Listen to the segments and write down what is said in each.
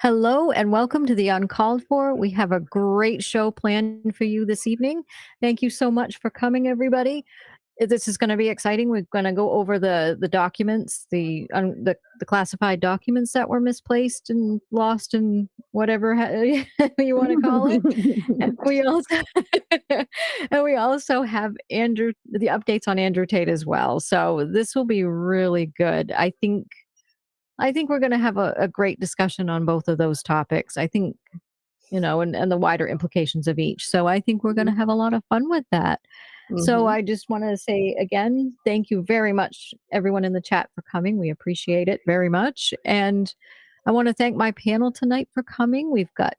Hello and welcome to the Uncalled For. We have a great show planned for you this evening. Thank you so much for coming, everybody. This is going to be exciting. We're going to go over the documents, the classified documents that were misplaced and lost and whatever you want to call it. And we also have the updates on Andrew Tate as well. So this will be really good. I think we're going to have a great discussion on both of those topics. I think, and the wider implications of each. So I think we're going to have a lot of fun with that. So I just want to say again, thank you very much, everyone in the chat, for coming. We appreciate it very much. And I want to thank my panel tonight for coming. We've got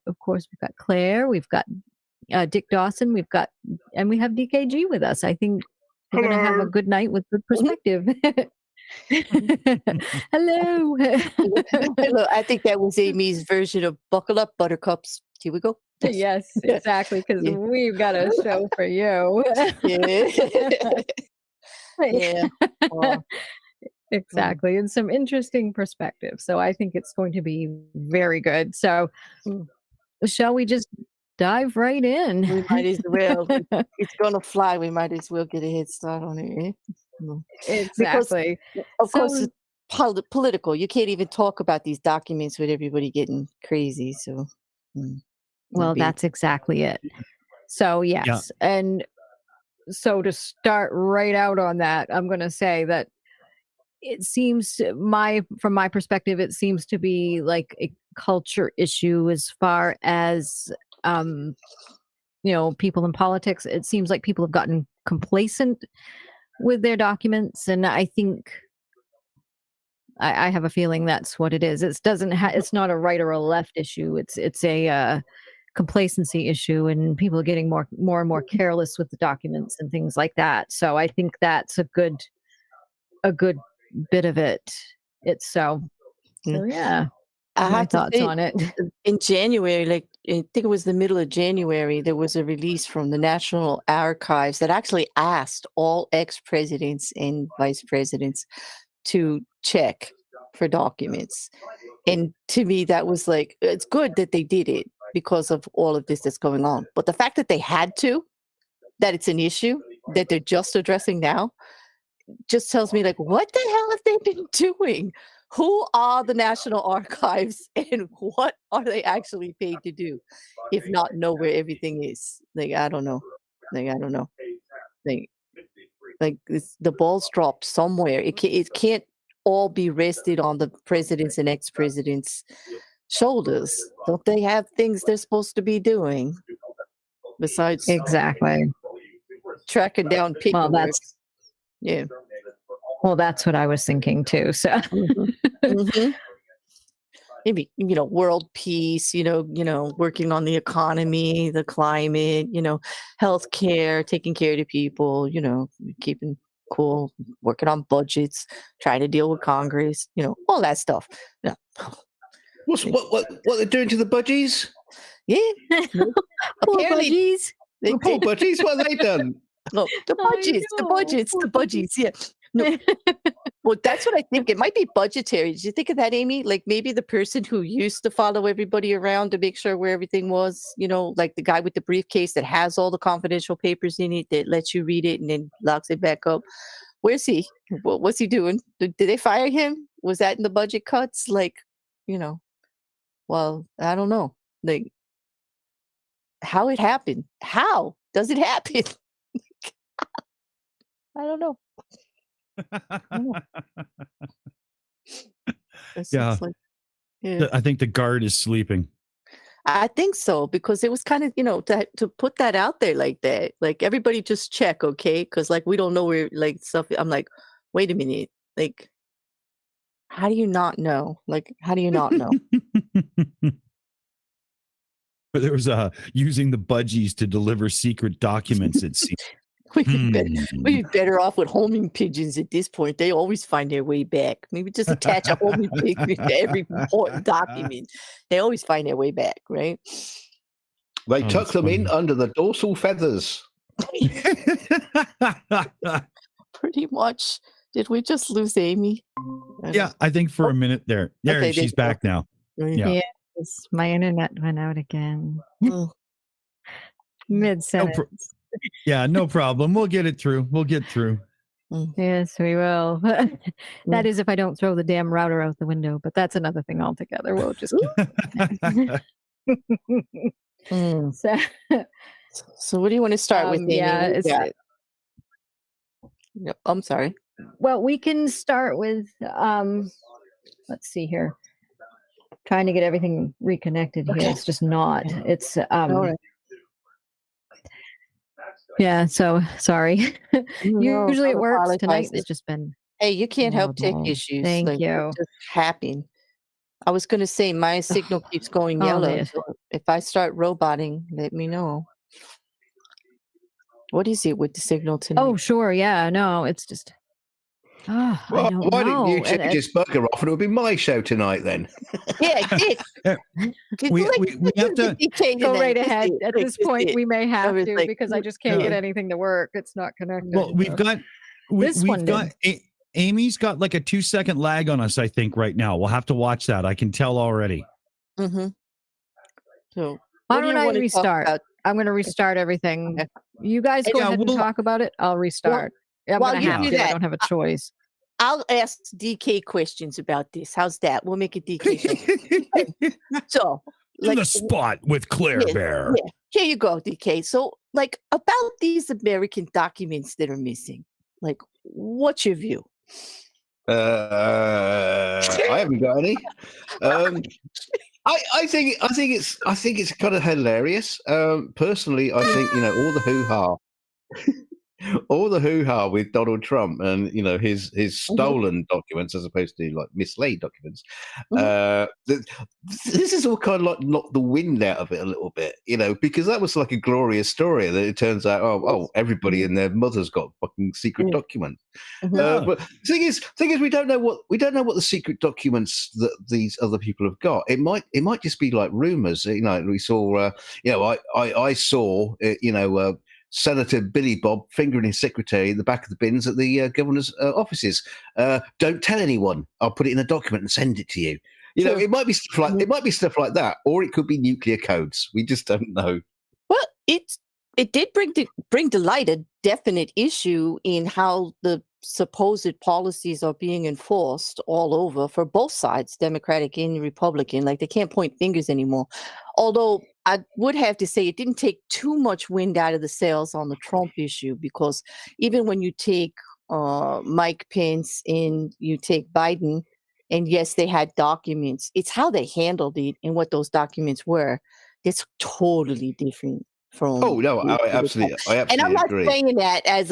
Claire, we've got Dick Dawson, we have DKG with us. I think we're going to have a good night with good perspective. Hello. Hello. I think that was Amy's version of buckle up, buttercups. Here we go. Yes, exactly, because we've got a show for you. Yeah. Exactly. And some interesting perspectives. So I think it's going to be very good. So shall we just dive right in? We might as well. It's going to fly. We might as well get a head start on it. Eh? Exactly. Because, of course, it's political. You can't even talk about these documents with everybody getting crazy. So, well, that's exactly it. So, yes. Yeah. And so to start right out on that, I'm going to say that it seems from my perspective, it seems to be like a culture issue as far as, people in politics. It seems like people have gotten complacent with their documents, and I think I have a feeling that's what it is. It's not a right or a left issue. It's a complacency issue, and people are getting more and more careless with the documents and things like that. So I think that's a good bit of it. It's so yeah. I have thoughts on it. In January, I think it was the middle of January, there was a release from the National Archives that actually asked all ex-presidents and vice presidents to check for documents. And to me, that was like, it's good that they did it because of all of this that's going on. But the fact that they had to, that it's an issue that they're just addressing now, just tells me, like, what the hell have they been doing? Who are the National Archives and what are they actually paid to do, if not know where everything is? Like, I don't know. Like the ball's dropped somewhere. It can't all be rested on the presidents and ex-presidents' shoulders. Don't they have things they're supposed to be doing besides tracking down people? Well, Well, that's what I was thinking too. So maybe, world peace, working on the economy, the climate, healthcare, taking care of the people, keeping cool, working on budgets, trying to deal with Congress, all that stuff. Yeah. What they're doing to the budgies? Yeah. Poor budgies. Poor budgies, what have they done? No, the budgets, yeah. No. Well, that's what I think. It might be budgetary. Did you think of that, Amy? Like maybe the person who used to follow everybody around to make sure where everything was, like the guy with the briefcase that has all the confidential papers in it that lets you read it and then locks it back up. Where's he? What's he doing? Did they fire him? Was that in the budget cuts? Like, well, I don't know. Like how it happened. How does it happen? I don't know. Yeah. I think the guard is sleeping. I think so, because it was kind of, to put that out there like that, like everybody just check, okay? Because like we don't know where like stuff. I'm like, wait a minute, like, how do you not know? Like, how do you not know? There was using the budgies to deliver secret documents. It seems. We'd be better off with homing pigeons at this point. They always find their way back. Maybe just attach a homing pigeon to every important document. They always find their way back, right? They tuck them in under the dorsal feathers. Pretty much. Did we just lose Amy? Yeah, I think for a minute there. Okay, she's back now. Yeah. My internet went out again. Mm. Mid No sentence. Yeah, no problem. We'll get it through. We'll get through. Yes, we will. That is if I don't throw the damn router out the window, but that's another thing altogether. We'll just so, So what do you want to start with? Aimee? yeah, What it's you got? Yep, I'm sorry. well, we can start with let's see here. Trying to get everything reconnected here. It's just not. It's All right. yeah, so sorry. No, Usually it don't works. apologize. Tonight it's just been Hey, you can't help tech horrible. issues. Thank like, you. It just happen. I was going to say my signal keeps going Oh, yellow. man. So if I start roboting, let me know. What is it with the signal tonight? Oh, sure. Yeah, no, it's just I Well, don't why know. didn't you two And just bugger off and it would be my show tonight then? Yeah, We have to go right ahead. At this point, we may have was to like, because I just can't yeah. get anything to work. It's not connected. Well, we've got This we've one got Amy's got like a 2-second lag on us, I think, right now. We'll have to watch that. I can tell already. Mm-hmm. So Why what do don't you I wanna talk restart? about? I'm going to restart everything. Okay. You guys go Yeah, ahead and we'll- talk about it. I'll restart. I'm while going to you have do to. I that, don't have a choice. I'll ask DK questions about this. How's that? We'll make a DK show. So, In the spot with Claire Yeah, Bear. yeah. Here you go, DK. So, like, about these American documents that are missing, like, what's your view? I haven't got any. I think it's kind of hilarious. Personally, I think all the hoo-ha with Donald Trump and his stolen documents as opposed to like mislaid documents. This is all kind of like knocked the wind out of it a little bit, because that was like a glorious story. That it turns out, everybody and their mother's got fucking secret documents. But thing is, we don't know what the secret documents that these other people have got. It might just be like rumors. We saw, I saw, Senator Billy Bob fingering his secretary in the back of the bins at the governor's offices. Don't tell anyone. I'll put it in a document and send it to you. It might be stuff like that, or it could be nuclear codes. We just don't know. Well, it did bring to light a definite issue in how the supposed policies are being enforced all over for both sides, Democratic and Republican. Like, they can't point fingers anymore. Although I would have to say it didn't take too much wind out of the sails on the Trump issue, because even when you take Mike Pence and you take Biden, and yes, they had documents, it's how they handled it and what those documents were. It's totally different from. Oh no, I absolutely And I'm not agree. saying that as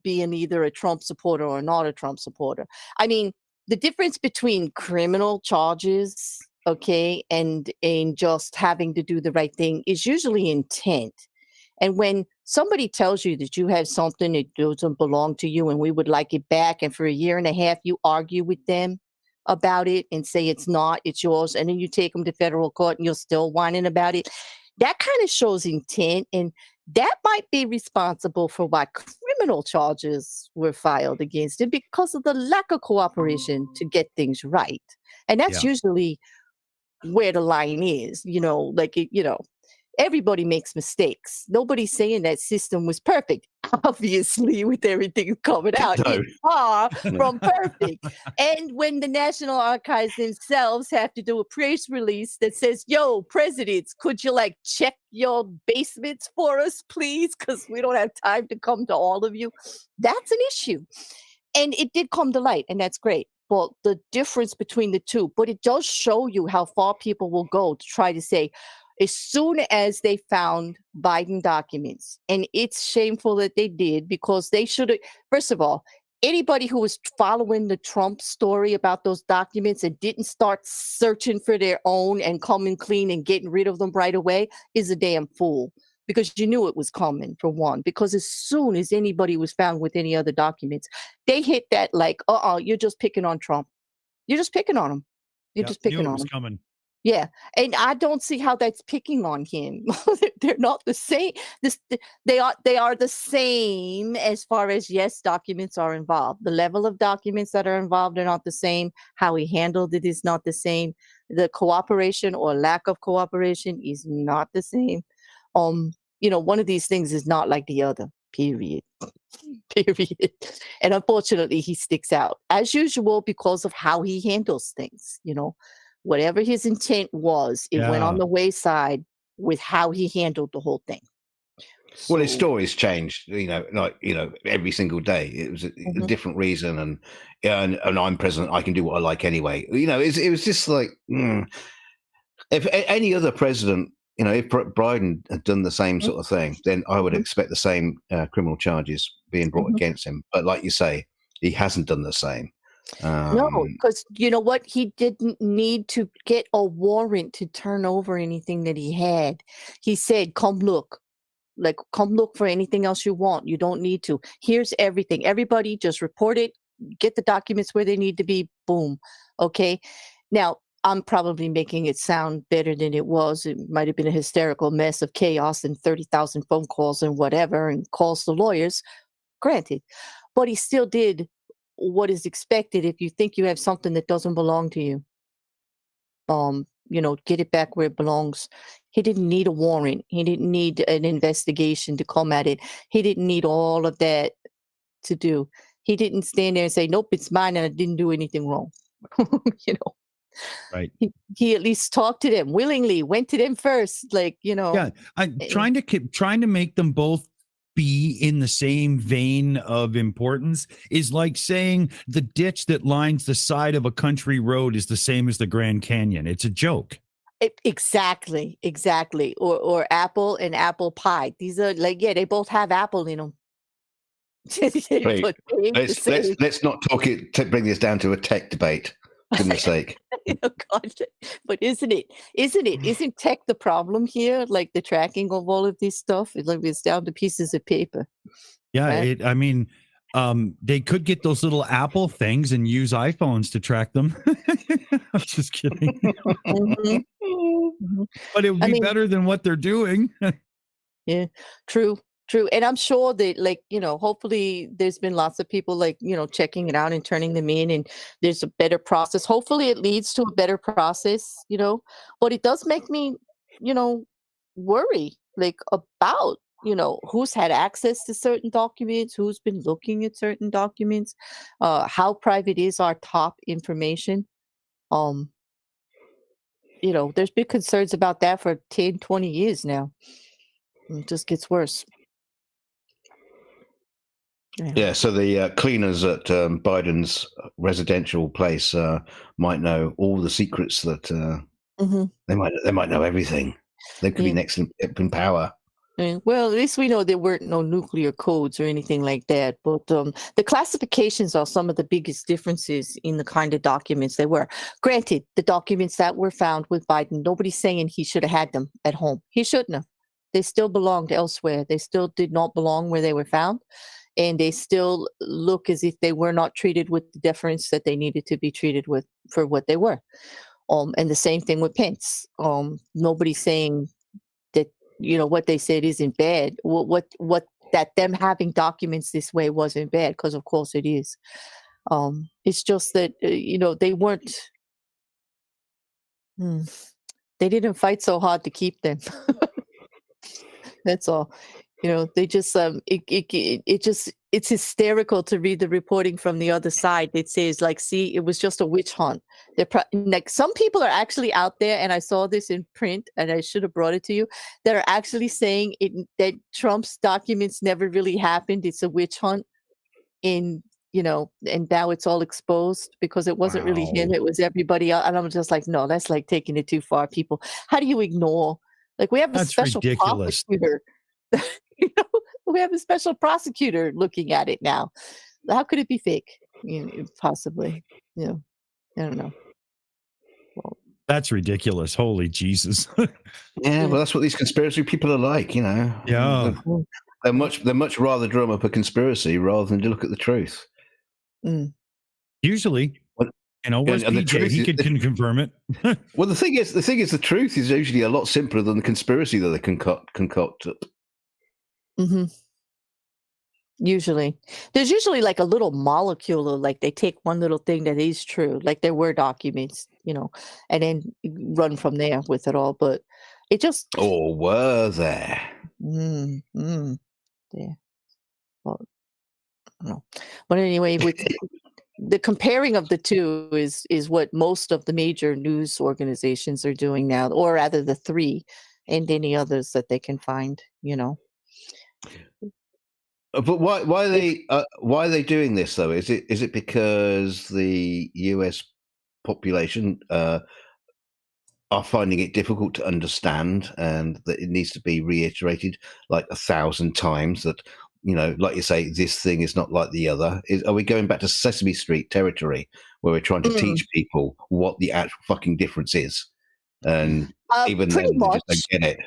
being either a Trump supporter or not a Trump supporter. I mean, the difference between criminal charges, okay, and just having to do the right thing is usually intent. And when somebody tells you that you have something that doesn't belong to you and we would like it back, and for a year and a half you argue with them about it and say it's not, it's yours, and then you take them to federal court and you're still whining about it, that kind of shows intent, and that might be responsible for why criminal charges were filed against it, because of the lack of cooperation to get things right. And that's usually where the line is, everybody makes mistakes. Nobody's saying that system was perfect. Obviously, with everything coming out, it's far from perfect. And when the National Archives themselves have to do a press release that says, yo, presidents, could you check your basements for us, please? Because we don't have time to come to all of you. That's an issue. And it did come to light, and that's great. But the difference between the two, but it does show you how far people will go to try to say, as soon as they found Biden documents, and it's shameful that they did, because they should have, first of all, anybody who was following the Trump story about those documents and didn't start searching for their own and coming clean and getting rid of them right away is a damn fool, because you knew it was coming, for one. Because as soon as anybody was found with any other documents, they hit that you're just picking on Trump. You're just picking on him. You're just picking on him. Coming. Yeah, and I don't see how that's picking on him. They're not the same. They are the same as far as, yes, documents are involved. The level of documents that are involved are not the same. How he handled it is not the same. The cooperation or lack of cooperation is not the same. One of these things is not like the other, period. Period. And unfortunately, he sticks out as usual because of how he handles things. Whatever his intent was, it went on the wayside with how he handled the whole thing. Well, his stories changed, every single day. It was a different reason, and I'm president. I can do what I like anyway. It was just like if any other president, if Biden had done the same sort of thing, then I would expect the same criminal charges being brought against him. But like you say, he hasn't done the same. No, because you know what? He didn't need to get a warrant to turn over anything that he had. He said, come look for anything else you want. You don't need to. Here's everything. Everybody just report it, get the documents where they need to be. Boom. Okay. Now, I'm probably making it sound better than it was. It might have been a hysterical mess of chaos and 30,000 phone calls and whatever, and calls to lawyers. Granted. But he still did what is expected if you think you have something that doesn't belong to you. Get it back where it belongs. He didn't need a warrant. He didn't need an investigation to come at it. He didn't need all of that to do. He didn't stand there and say, nope, it's mine and I didn't do anything wrong. Right. He at least talked to them willingly, went to them first. Yeah. I'm trying to make them both be in the same vein of importance is like saying the ditch that lines the side of a country road is the same as the Grand Canyon. It's a joke. Exactly. Or apple and apple pie. These are they both have apple in them. Let's not talk it. Bring this down to a tech debate. For goodness sake. God. But isn't tech the problem here? Like the tracking of all of this stuff, it's down to pieces of paper. Yeah, right? They could get those little Apple things and use iPhones to track them. I'm just kidding. But it would be better than what they're doing. Yeah, true. And I'm sure that hopefully there's been lots of people checking it out and turning them in, and there's a better process. Hopefully it leads to a better process, but it does make me, worry about, who's had access to certain documents, who's been looking at certain documents, how private is our top information. There's been concerns about that for 10, 20 years now. It just gets worse. Yeah, so the cleaners at Biden's residential place might know all the secrets that they might know everything. They could be next in power. Well, at least we know there weren't no nuclear codes or anything like that. But the classifications are some of the biggest differences in the kind of documents they were. Granted, the documents that were found with Biden, nobody's saying he should have had them at home. He shouldn't have. They still belonged elsewhere. They still did not belong where they were found. And they still look as if they were not treated with the deference that they needed to be treated with for what they were. And the same thing with Pence. Nobody's saying that, what they said isn't bad. What that them having documents this way wasn't bad, because of course it is. It's just that, they weren't, they didn't fight so hard to keep them. That's all. They just it's hysterical to read the reporting from the other side. It says see, it was just a witch hunt. Some people are actually out there, and I saw this in print, and I should have brought it to you, that are actually saying that Trump's documents never really happened. It's a witch hunt, and now it's all exposed because it wasn't really him. It was everybody else. And I'm just no, that's taking it too far, people. How do you ignore? We have a special prosecutor. We have a special prosecutor looking at it now. How could it be fake? Possibly. I don't know. Well, that's ridiculous. Holy Jesus. Yeah, well, that's what these conspiracy people are like. Yeah, they're much rather drum up a conspiracy rather than to look at the truth. Usually. Where's PJ? He can confirm it. Well, the thing is, the truth is usually a lot simpler than the conspiracy that they concoct up. Usually. There's usually like a little molecule of like they take one little thing that is true, like there were documents, and then run from there with it all. But it just Or were there? Yeah. Well, no. But anyway, with the comparing of the two is what most of the major news organizations are doing now, or rather the three and any others that they can find, But why are they doing this though? Is it because the US population are finding it difficult to understand, and that it needs to be reiterated like 1,000 times that, like you say, this thing is not like the other? Are we going back to Sesame Street territory where we're trying to teach people what the actual fucking difference is? And even then, they just don't get it.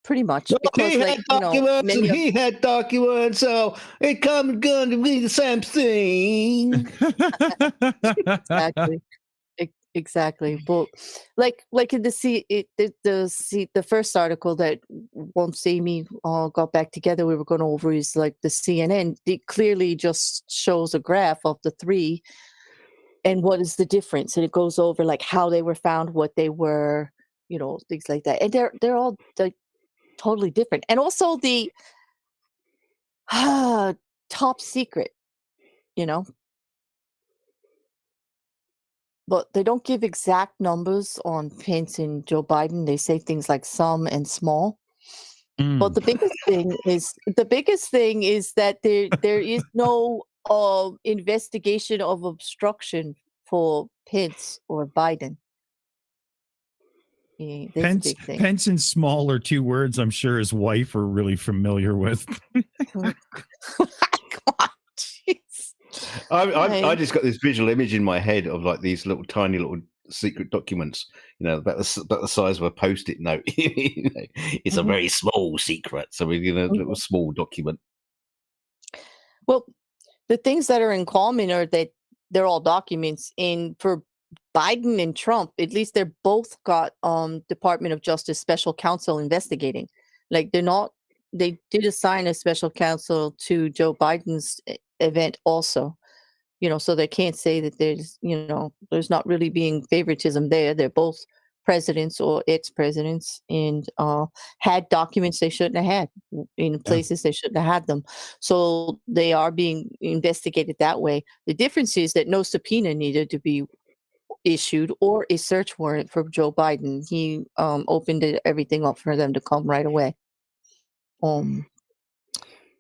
Pretty much. Well, Because, he had documents and he had documents, so it comes going to be the same thing. Exactly. But like in the first article that once Aimee got back together, we were going over is like the CNN. It clearly just shows a graph of the three and what is the difference, and it goes over like how they were found, what they were, things like that, and they're all like totally different, and also the top secret, but they don't give exact numbers on Pence and Joe Biden. They say things like some and small. But the biggest thing is that there is no investigation of obstruction for Pence or Biden. Yeah, that's a big thing. Pence and small are two words I'm sure his wife are really familiar with. Oh God, jeez. I just got this visual image in my head of like these little tiny little secret documents, about the size of a Post-it note. It's a very small secret, so we're a little small document. Well, the things that are in common are that they're all documents, and for Biden and Trump, at least they're both got Department of Justice special counsel investigating. Like they did assign a special counsel to Joe Biden's event also, so they can't say that there's not really being favoritism there. They're both presidents or ex-presidents, and had documents they shouldn't have had in places they shouldn't have had them. So they are being investigated that way. The difference is that no subpoena needed to be issued or a search warrant for Joe Biden. He opened everything up for them to come right away.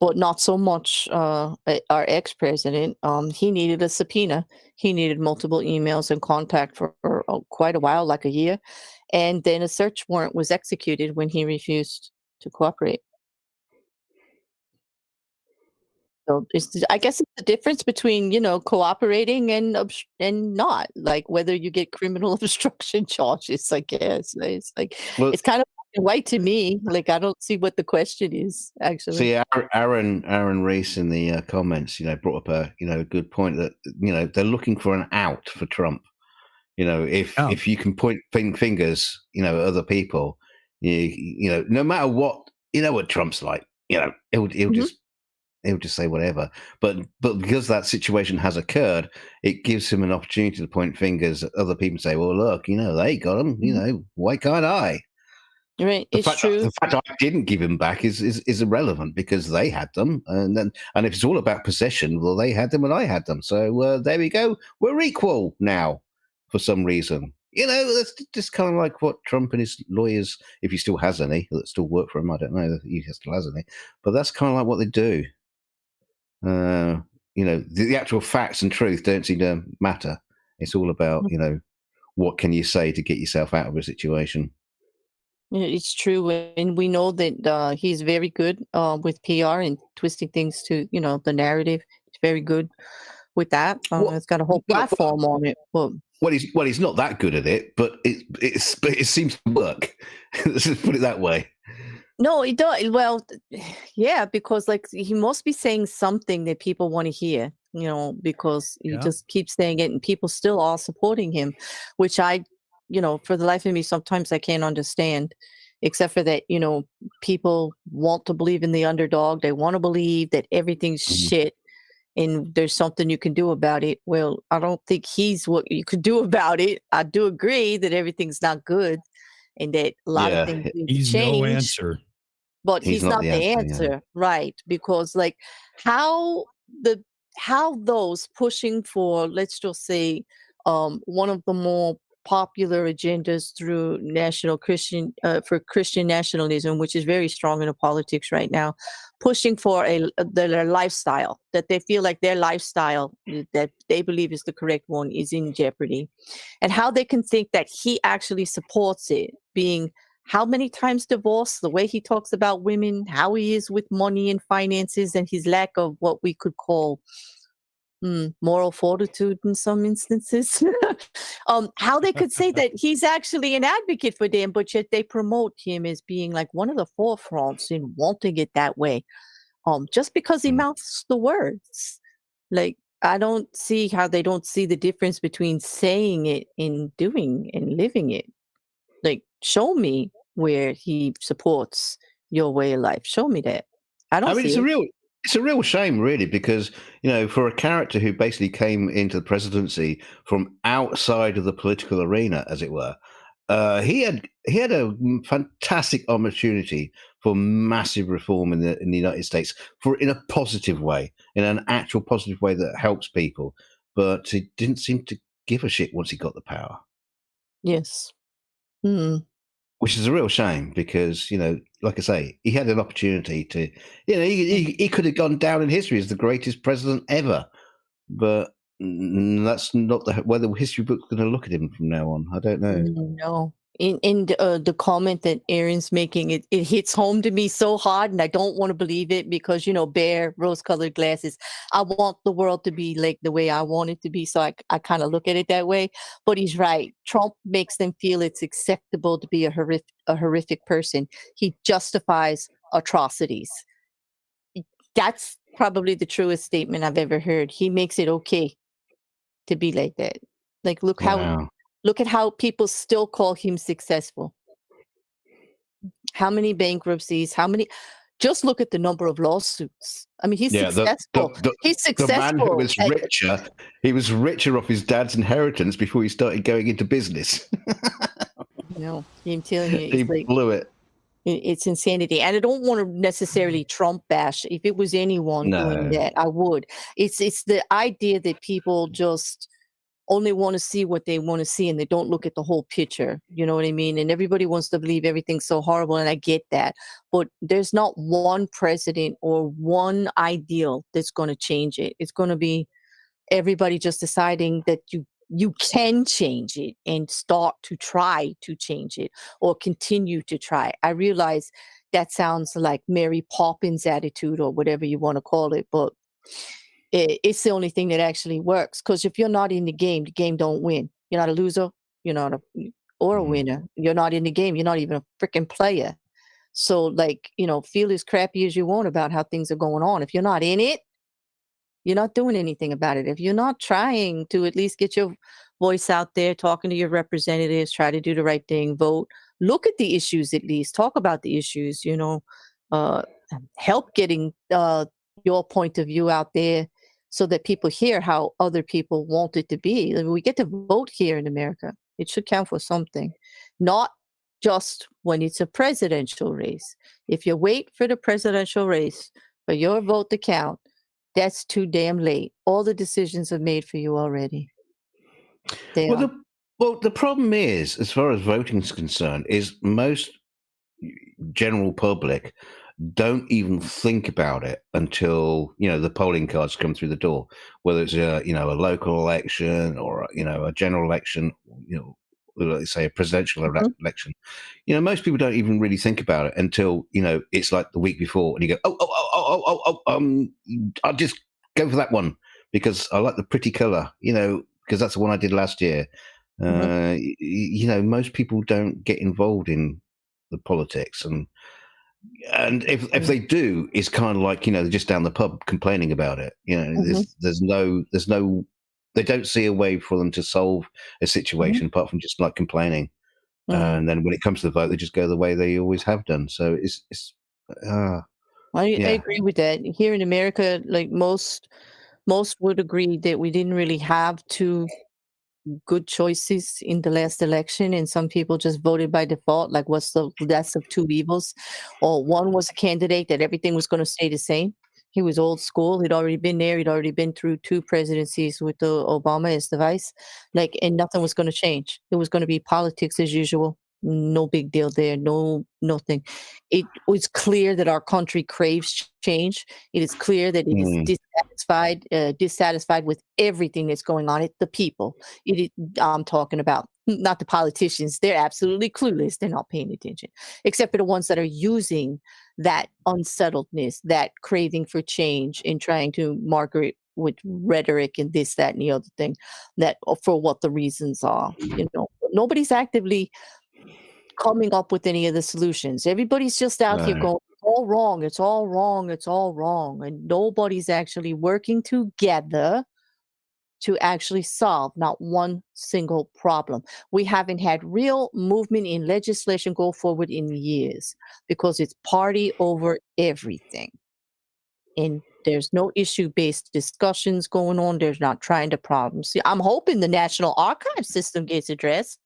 But not so much our ex-president. He needed a subpoena. He needed multiple emails and contact for quite a while, like a year. And then a search warrant was executed when he refused to cooperate. So I guess it's the difference between, cooperating and not, like whether you get criminal obstruction charges, I guess. It's like, it's kind of white to me. Like, I don't see what the question is, actually. See, Aaron Reese in the comments, brought up a good point that, they're looking for an out for Trump. If you can point fingers, at other people, no matter what, what Trump's like, he'll just say whatever. But because that situation has occurred, it gives him an opportunity to point fingers at other people and say, well, look, they got him, why can't I? Right. The fact I didn't give him back is irrelevant because they had them. And if it's all about possession, well, they had them and I had them. So there we go. We're equal now for some reason. That's just kind of like what Trump and his lawyers, if he still has any, that still work for him, I don't know if he still has any, but that's kind of like what they do. The actual facts and truth don't seem to matter. It's all about, what can you say to get yourself out of a situation. It's true, and we know that he's very good with PR and twisting things to, the narrative. He's very good with that. It's got a whole platform on it. But he's not that good at it, but it seems to work. Let's just put it that way. No, it does. Well, yeah, because like he must be saying something that people want to hear, because he just keeps saying it, and people still are supporting him, which I, for the life of me, sometimes I can't understand. except for that, people want to believe in the underdog. They want to believe that everything's shit and there's something you can do about it. Well, I don't think he's what you could do about it. I do agree that everything's not good and that a lot of things need to He's change. no answer. But he's not the answer, right? Because like how those pushing for, let's just say, one of the more popular agendas through for Christian nationalism, which is very strong in the politics right now, pushing for their lifestyle, that they feel like their lifestyle that they believe is the correct one is in jeopardy, and how they can think that he actually supports it, being how many times divorced, the way he talks about women, how he is with money and finances, and his lack of what we could call moral fortitude in some instances. How they could say that he's actually an advocate for them, but yet they promote him as being like one of the forefronts in wanting it that way. Just because he mouths the words. Like, I don't see how they don't see the difference between saying it and doing and living it. Like, show me where he supports your way of life. Show me that. I mean, it's a real shame, really, because for a character who basically came into the presidency from outside of the political arena, as it were, he had a fantastic opportunity for massive reform in the United States, in a positive way, in an actual positive way that helps people. But he didn't seem to give a shit once he got the power. Yes. Which is a real shame because, like I say, he had an opportunity to, he could have gone down in history as the greatest president ever. But that's not the way the history book's going to look at him from now on. I don't know. No. In the comment that Aaron's making, it hits home to me so hard, and I don't want to believe it because, bear, rose-colored glasses. I want the world to be like the way I want it to be, so I kind of look at it that way. But he's right. Trump makes them feel it's acceptable to be a horrific person. He justifies atrocities. That's probably the truest statement I've ever heard. He makes it okay to be like that. Like, look at how people still call him successful. How many bankruptcies? Just look at the number of lawsuits. I mean, he's successful. He's successful. The man who was richer, he was richer off his dad's inheritance before he started going into business. No, I'm telling you, he blew it. It's insanity. And I don't want to necessarily Trump bash. If it was anyone doing that, I would. It's the idea that people just only want to see what they want to see and they don't look at the whole picture. You know what I mean? And everybody wants to believe everything's so horrible, and I get that. But there's not one president or one ideal that's going to change it. It's going to be everybody just deciding that you can change it and start to try to change it or continue to try. I realize that sounds like Mary Poppins attitude or whatever you want to call it, but it's the only thing that actually works. Because if you're not in the game don't win. You're not a loser. You're not a winner. You're not in the game. You're not even a freaking player. So, like, feel as crappy as you want about how things are going on. If you're not in it, you're not doing anything about it. If you're not trying to at least get your voice out there, talking to your representatives, try to do the right thing, vote, look at the issues at least, talk about the issues, help getting your point of view out there so that people hear how other people want it to be. I mean, we get to vote here in America. It should count for something, not just when it's a presidential race. If you wait for the presidential race for your vote to count, that's too damn late. All the decisions are made for you already. The problem is, as far as voting is concerned, is most general public don't even think about it until the polling cards come through the door, whether it's a local election or a general election, let's say a presidential election. Most people don't even really think about it until it's like the week before, and you go, I'll just go for that one because I like the pretty color, because that's the one I did last year. Most people don't get involved in the politics, and if they do, it's kind of like they're just down the pub complaining about it. There's no they don't see a way for them to solve a situation apart from just like complaining. And then when it comes to the vote, they just go the way they always have done. So I agree with that. Here in America, like most would agree that we didn't really have two good choices in the last election, and some people just voted by default, like what's the less of two evils. Or one was a candidate that everything was going to stay the same. He was old school. He'd already been there. He'd already been through 2 presidencies with Obama as the vice, and nothing was going to change. It was going to be politics as usual. No big deal there. No, nothing. It was clear that our country craves change. It is clear that it is dissatisfied with everything that's going on. It's the people. I'm talking about, not the politicians. They're absolutely clueless. They're not paying attention, except for the ones that are using that unsettledness, that craving for change, and trying to market it with rhetoric and this, that, and the other thing, that for what the reasons are. Nobody's actively coming up with any of the solutions. Everybody's just out here going, it's all wrong, it's all wrong, it's all wrong. And nobody's actually working together to actually solve not one single problem. We haven't had real movement in legislation go forward in years because it's party over everything. And there's no issue-based discussions going on. There's not trying to problem. See, I'm hoping the National Archive system gets addressed.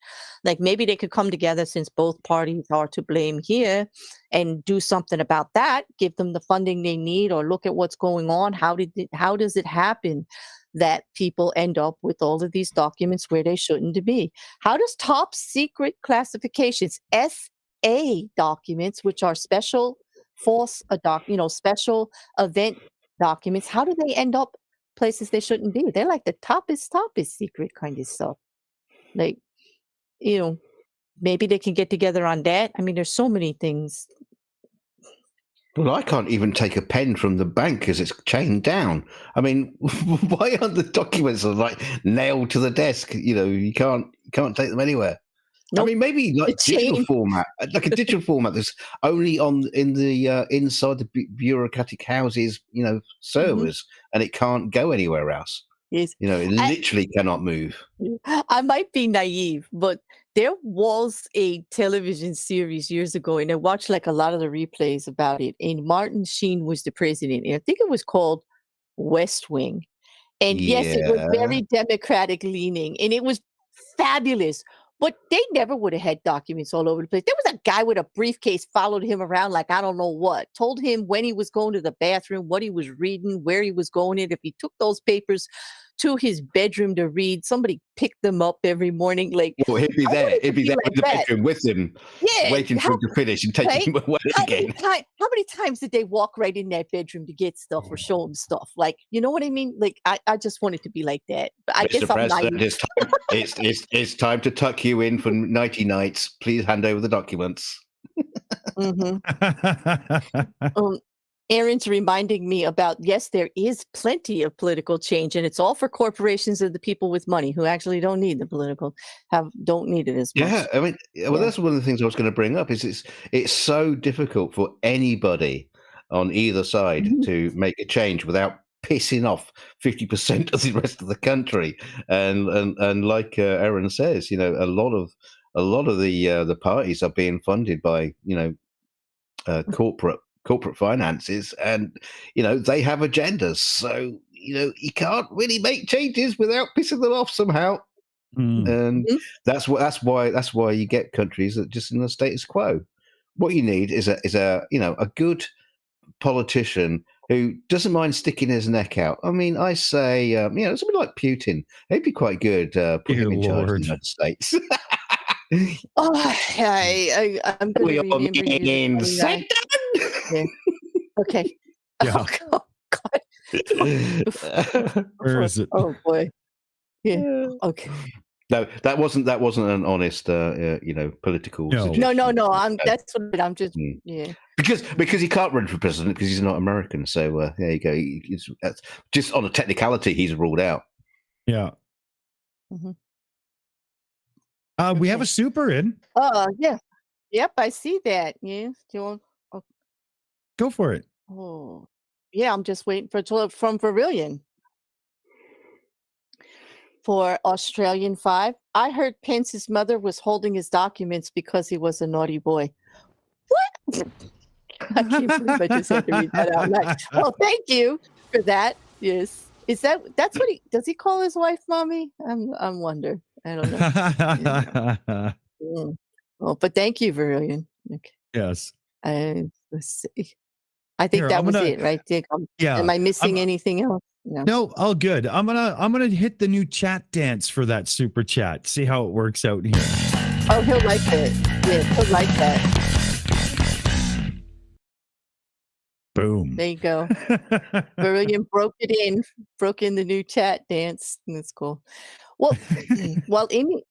Like maybe they could come together, since both parties are to blame here, and do something about that. Give them the funding they need, or look at what's going on. How does it happen that people end up with all of these documents where they shouldn't be? How does top secret classifications, SA documents, which are special special event documents, how do they end up places they shouldn't be? They're like the toppest secret kind of stuff. Like, maybe they can get together on that. I mean, there's so many things. Well, I can't even take a pen from the bank because it's chained down. I mean, why aren't the documents like nailed to the desk? You can't take them anywhere. Nope. I mean, maybe like digital format, like a digital format that's only in the inside the bureaucratic houses, servers, and it can't go anywhere else. Yes. It literally cannot move. I might be naive, but there was a television series years ago, and I watched like a lot of the replays about it. And Martin Sheen was the president, and I think it was called West Wing. And yes, it was very Democratic leaning, and it was fabulous. But they never would have had documents all over the place. There was a guy with a briefcase followed him around like I don't know what, told him when he was going to the bathroom, what he was reading, where he was going in. If he took those papers to his bedroom to read, somebody picked them up every morning. Like, well, he'd be there in the bedroom with him, waiting for him to finish and taking him away again. How many times did they walk right in that bedroom to get stuff or show him stuff? Like, you know what I mean? Like, I just want it to be like that. But I guess it's time to tuck you in for nighty nights. Please hand over the documents. Aaron's reminding me about, yes, there is plenty of political change, and it's all for corporations and the people with money who actually don't need don't need it as much. Yeah, I mean, that's one of the things I was going to bring up. Is it's so difficult for anybody on either side to make a change without pissing off 50% of the rest of the country, and like Aaron says, a lot of the parties are being funded by corporate finances, and they have agendas, so you can't really make changes without pissing them off somehow. And that's why you get countries that just in the status quo. What you need is a good politician who doesn't mind sticking his neck out. I mean, I say somebody like Putin, he'd be quite good putting him in charge of the United States. I'm going to remember you. Yeah. Okay. Yeah. Oh, God. Where is it? Oh boy. Yeah. Okay. No, that wasn't an honest, political. No. That's what I'm just. Yeah. Because he can't run for president because he's not American. So there you go. That's just on a technicality, he's ruled out. Yeah. We have a super in. Yeah. Yep, I see that. Yeah. Go for it. Oh, yeah. I'm just waiting from Verilion. For Australian 5, I heard Pence's mother was holding his documents because he was a naughty boy. What? I can't believe I just had to read that out loud. Well, thank you for that. Yes. That's what does he call his wife mommy? I'm wonder. I don't know. Well, but thank you, Verillion. Okay. Yes. Let's see. I think that was it, right, Dick? Yeah. Am I missing anything else? No, all good. I'm gonna hit the new chat dance for that super chat. See how it works out here. Oh, he'll like it. Yeah, he'll like that. Boom. There you go. Verillion broke in the new chat dance. That's cool. Well, while Aimee,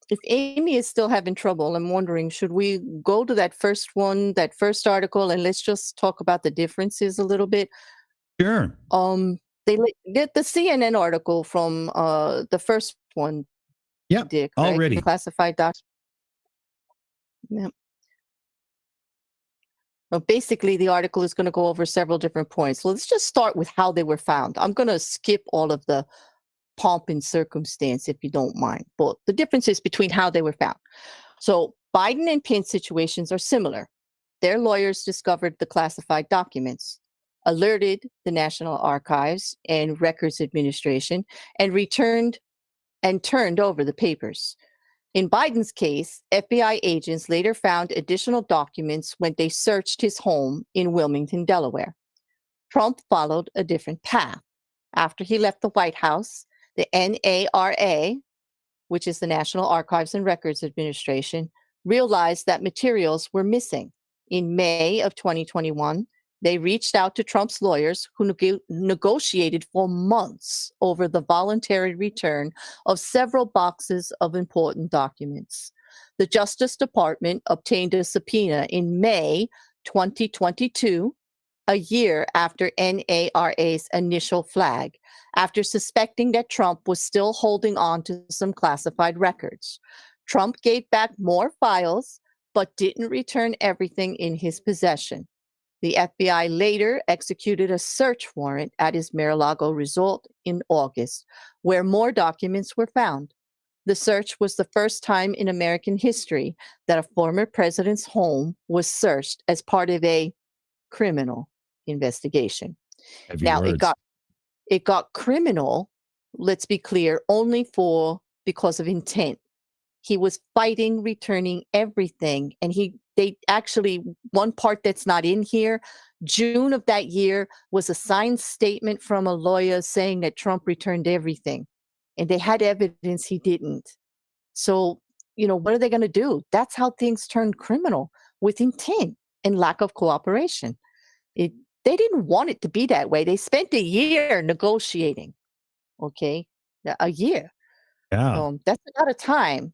if Aimee is still having trouble, I'm wondering, should we go to that first article, and let's just talk about the differences a little bit? Sure. They get the CNN article from the first one. Yeah, Dick, right? already The classified doc. Yeah. Well, basically, the article is going to go over several different points. Let's just start with how they were found. I'm going to skip all of the pomp and circumstance, if you don't mind, but the differences between how they were found. So Biden and Pence situations are similar. Their lawyers discovered the classified documents, alerted the National Archives and Records Administration, and turned over the papers. In Biden's case, FBI agents later found additional documents when they searched his home in Wilmington, Delaware. Trump followed a different path. After he left the White House, the NARA, which is the National Archives and Records Administration, realized that materials were missing. In May of 2021, they reached out to Trump's lawyers, who negotiated for months over the voluntary return of several boxes of important documents. The Justice Department obtained a subpoena in May 2022, a year after NARA's initial flag, after suspecting that Trump was still holding on to some classified records. Trump gave back more files, but didn't return everything in his possession. The FBI later executed a search warrant at his Mar-a-Lago resort in August, where more documents were found. The search was the first time in American history that a former president's home was searched as part of a criminal investigation. Now, it got criminal, let's be clear, only because of intent. He was fighting returning everything, and they actually, one part that's not in here, June of that year was a signed statement from a lawyer saying that Trump returned everything, and they had evidence he didn't. So, what are they going to do? That's how things turned criminal, with intent and lack of cooperation. They didn't want it to be that way. They spent a year negotiating. Okay, a year. Yeah, that's a lot of time.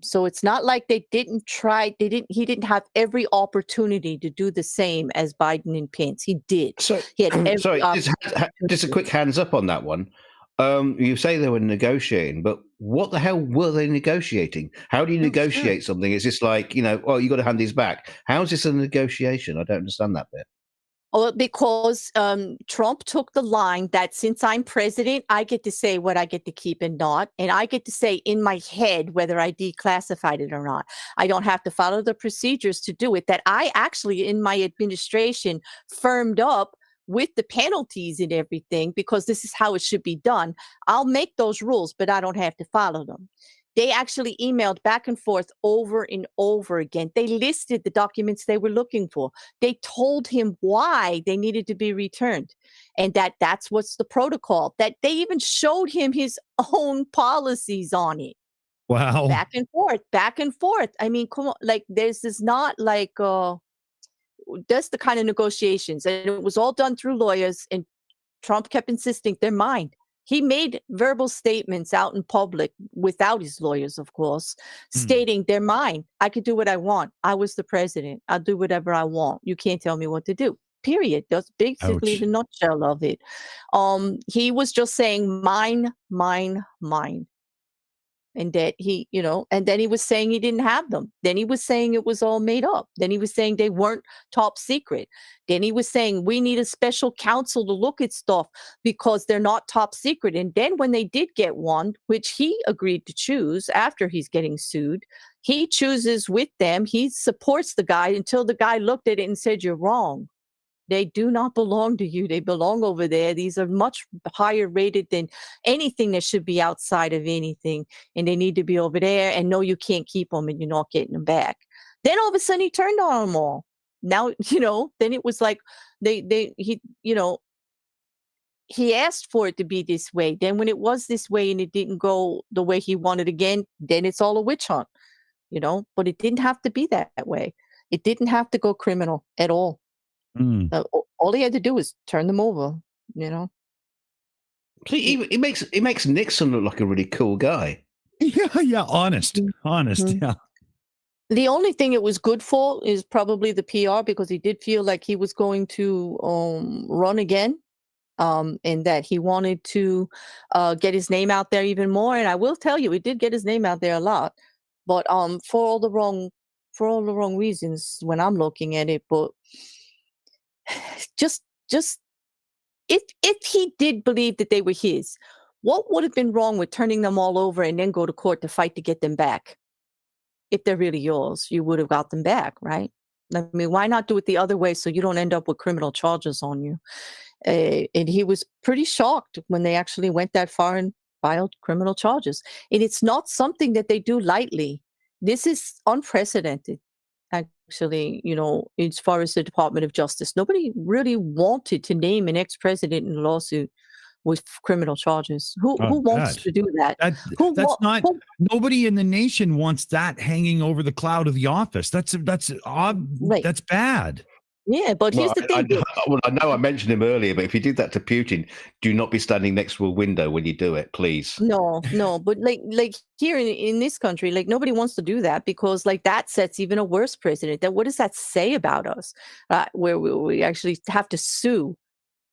So it's not like they didn't try. He didn't have every opportunity to do the same as Biden and Pence. He did. So, he had every sorry, just a quick hands up on that one. You say they were negotiating, but what the hell were they negotiating? How do you negotiate something? It's just like, you got to hand these back. How is this a negotiation? I don't understand that bit. Well, because Trump took the line that since I'm president, I get to say what I get to keep and not. And I get to say in my head whether I declassified it or not. I don't have to follow the procedures to do it. That I actually, in my administration, firmed up with the penalties and everything, because this is how it should be done. I'll make those rules, but I don't have to follow them. They actually emailed back and forth over and over again. They listed the documents they were looking for. They told him why they needed to be returned, and that's what's the protocol. That they even showed him his own policies on it. Wow. Back and forth. I mean, come on, like this is not like that's the kind of negotiations, and it was all done through lawyers. And Trump kept insisting they're mine. He made verbal statements out in public without his lawyers, of course, stating they're mine. I could do what I want. I was the president. I'll do whatever I want. You can't tell me what to do. Period. That's basically the nutshell of it. He was just saying mine, mine, mine. and that he, and then he was saying he didn't have them. Then he was saying it was all made up. Then he was saying they weren't top secret. Then he was saying we need a special counsel to look at stuff because they're not top secret. And then when they did get one, which he agreed to choose after he's getting sued, he chooses with them. He supports the guy until the guy looked at it and said, "You're wrong. They do not belong to you. They belong over there. These are much higher rated than anything that should be outside of anything. And they need to be over there. And no, you can't keep them and you're not getting them back." Then all of a sudden he turned on them all. Now, then it was like he asked for it to be this way. Then when it was this way and it didn't go the way he wanted again, then it's all a witch hunt, but it didn't have to be that way. It didn't have to go criminal at all. All he had to do was turn them over, See, it makes Nixon look like a really cool guy. Yeah, honest, yeah. The only thing it was good for is probably the PR, because he did feel like he was going to run again, and that he wanted to get his name out there even more. And I will tell you, he did get his name out there a lot, but for all the wrong reasons when I'm looking at it. But just if he did believe that they were his, what would have been wrong with turning them all over and then go to court to fight to get them back? If they're really yours, you would have got them back, right? I mean, why not do it the other way so you don't end up with criminal charges on you? And he was pretty shocked when they actually went that far and filed criminal charges. And it's not something that they do lightly. This is unprecedented. Actually, as far as the Department of Justice, nobody really wanted to name an ex-president in a lawsuit with criminal charges. Who wants to do that? Nobody in the nation wants that hanging over the cloud of the office. That's odd. Right. That's bad. Yeah, but here's the thing. I know I mentioned him earlier, but if you did that to Putin, do not be standing next to a window when you do it, please. No, but like here in this country, like nobody wants to do that, because like that sets even a worse precedent. That what does that say about us? Where we actually have to sue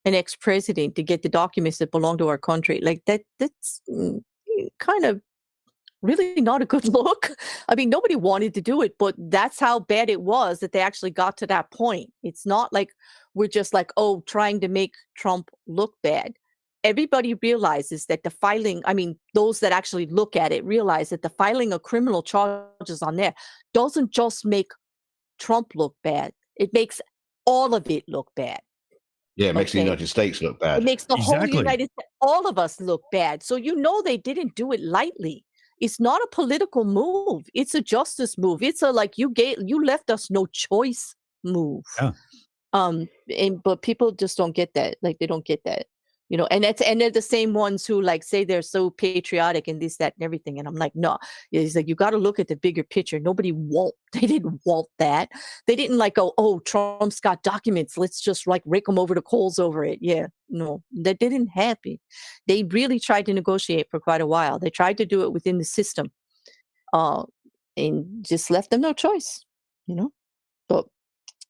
an ex-president to get the documents that belong to our country. Like that's kind of really not a good look. I mean, nobody wanted to do it, but that's how bad it was that they actually got to that point. It's not like we're just like, trying to make Trump look bad. Everybody realizes that those that actually look at it realize that the filing of criminal charges on there doesn't just make Trump look bad. It makes all of it look bad. Yeah, it makes the United States look bad. It makes the whole United States, all of us look bad. So they didn't do it lightly. It's not a political move. It's a justice move. It's a you left us no choice move. Yeah. But people just don't get that. Like they don't get that. And they're the same ones who like say they're so patriotic and this, that, and everything. And I'm like, no. It's like you got to look at the bigger picture. They didn't want that. They didn't like go, Trump's got documents. Let's just like rake them over the coals over it. Yeah, no, that didn't happen. They really tried to negotiate for quite a while. They tried to do it within the system, and just left them no choice. But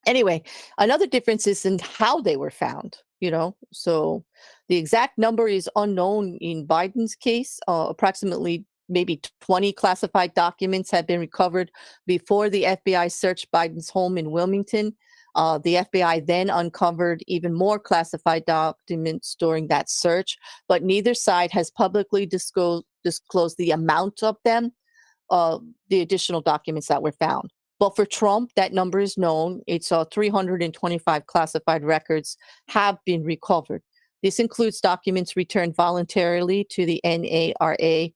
anyway, another difference is in how they were found. So the exact number is unknown in Biden's case. Approximately maybe 20 classified documents had been recovered before the FBI searched Biden's home in Wilmington. The FBI then uncovered even more classified documents during that search, but neither side has publicly disclosed the amount of them, the additional documents that were found. But for Trump, that number is known. It's 325 classified records have been recovered. This includes documents returned voluntarily to the NARA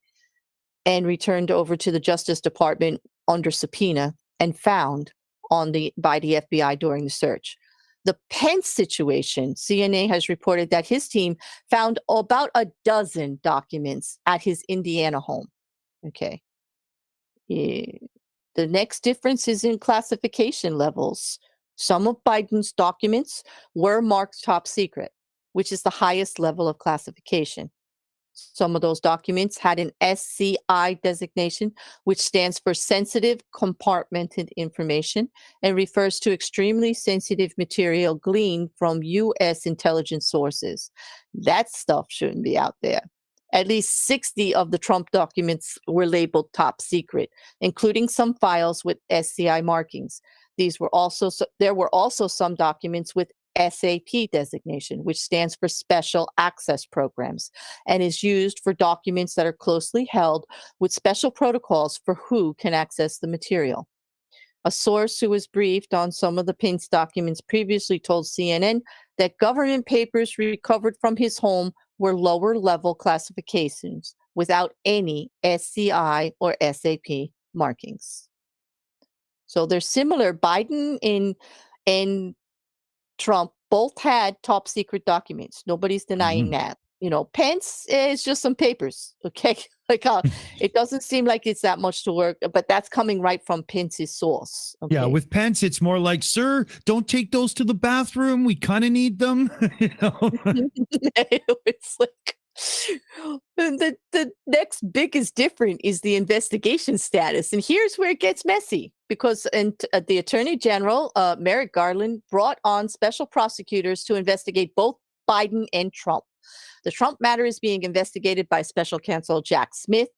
and returned over to the Justice Department under subpoena and found by the FBI during the search. The Pence situation, CNN has reported that his team found about a dozen documents at his Indiana home. Okay. The next difference is in classification levels. Some of Biden's documents were marked top secret, which is the highest level of classification. Some of those documents had an SCI designation, which stands for Sensitive Compartmented Information and refers to extremely sensitive material gleaned from U.S. intelligence sources. That stuff shouldn't be out there. At least 60 of the Trump documents were labeled top secret, including some files with SCI markings. There were also some documents with SAP designation, which stands for Special Access Programs, and is used for documents that are closely held with special protocols for who can access the material. A source who was briefed on some of the Pence documents previously told CNN that government papers recovered from his home were lower level classifications without any SCI or SAP markings. So they're similar. Biden and Trump both had top secret documents. Nobody's denying that. Pence is just some papers. Okay. It doesn't seem like it's that much to work, but that's coming right from Pence's source. Okay? Yeah. With Pence, it's more like, sir, don't take those to the bathroom. We kind of need them. It's like, the next biggest difference is the investigation status. And here's where it gets messy, because the Attorney General, Merrick Garland, brought on special prosecutors to investigate both Biden and Trump. The Trump matter is being investigated by Special Counsel Jack Smith,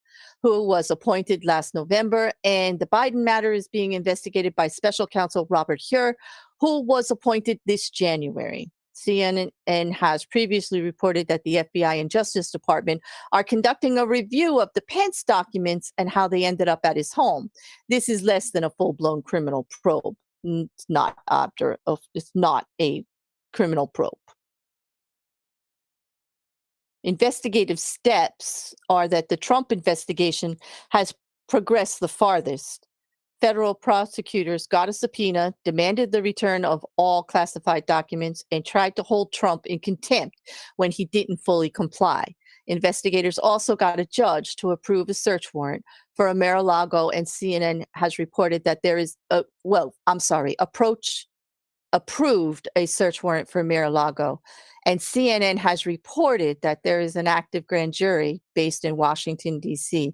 who was appointed last November, and the Biden matter is being investigated by Special Counsel Robert Hur, who was appointed this January. CNN has previously reported that the FBI and Justice Department are conducting a review of the Pence documents and how they ended up at his home. This is less than a full-blown criminal probe. It's not a criminal probe. Investigative steps are that the Trump investigation has progressed the farthest. Federal prosecutors got a subpoena, demanded the return of all classified documents, and tried to hold Trump in contempt when he didn't fully comply. Investigators also got a judge to approve a search warrant for a Mar-a-Lago, and CNN has reported that there is approved a search warrant for Mar-a-Lago. And CNN has reported that there is an active grand jury based in Washington, D.C.,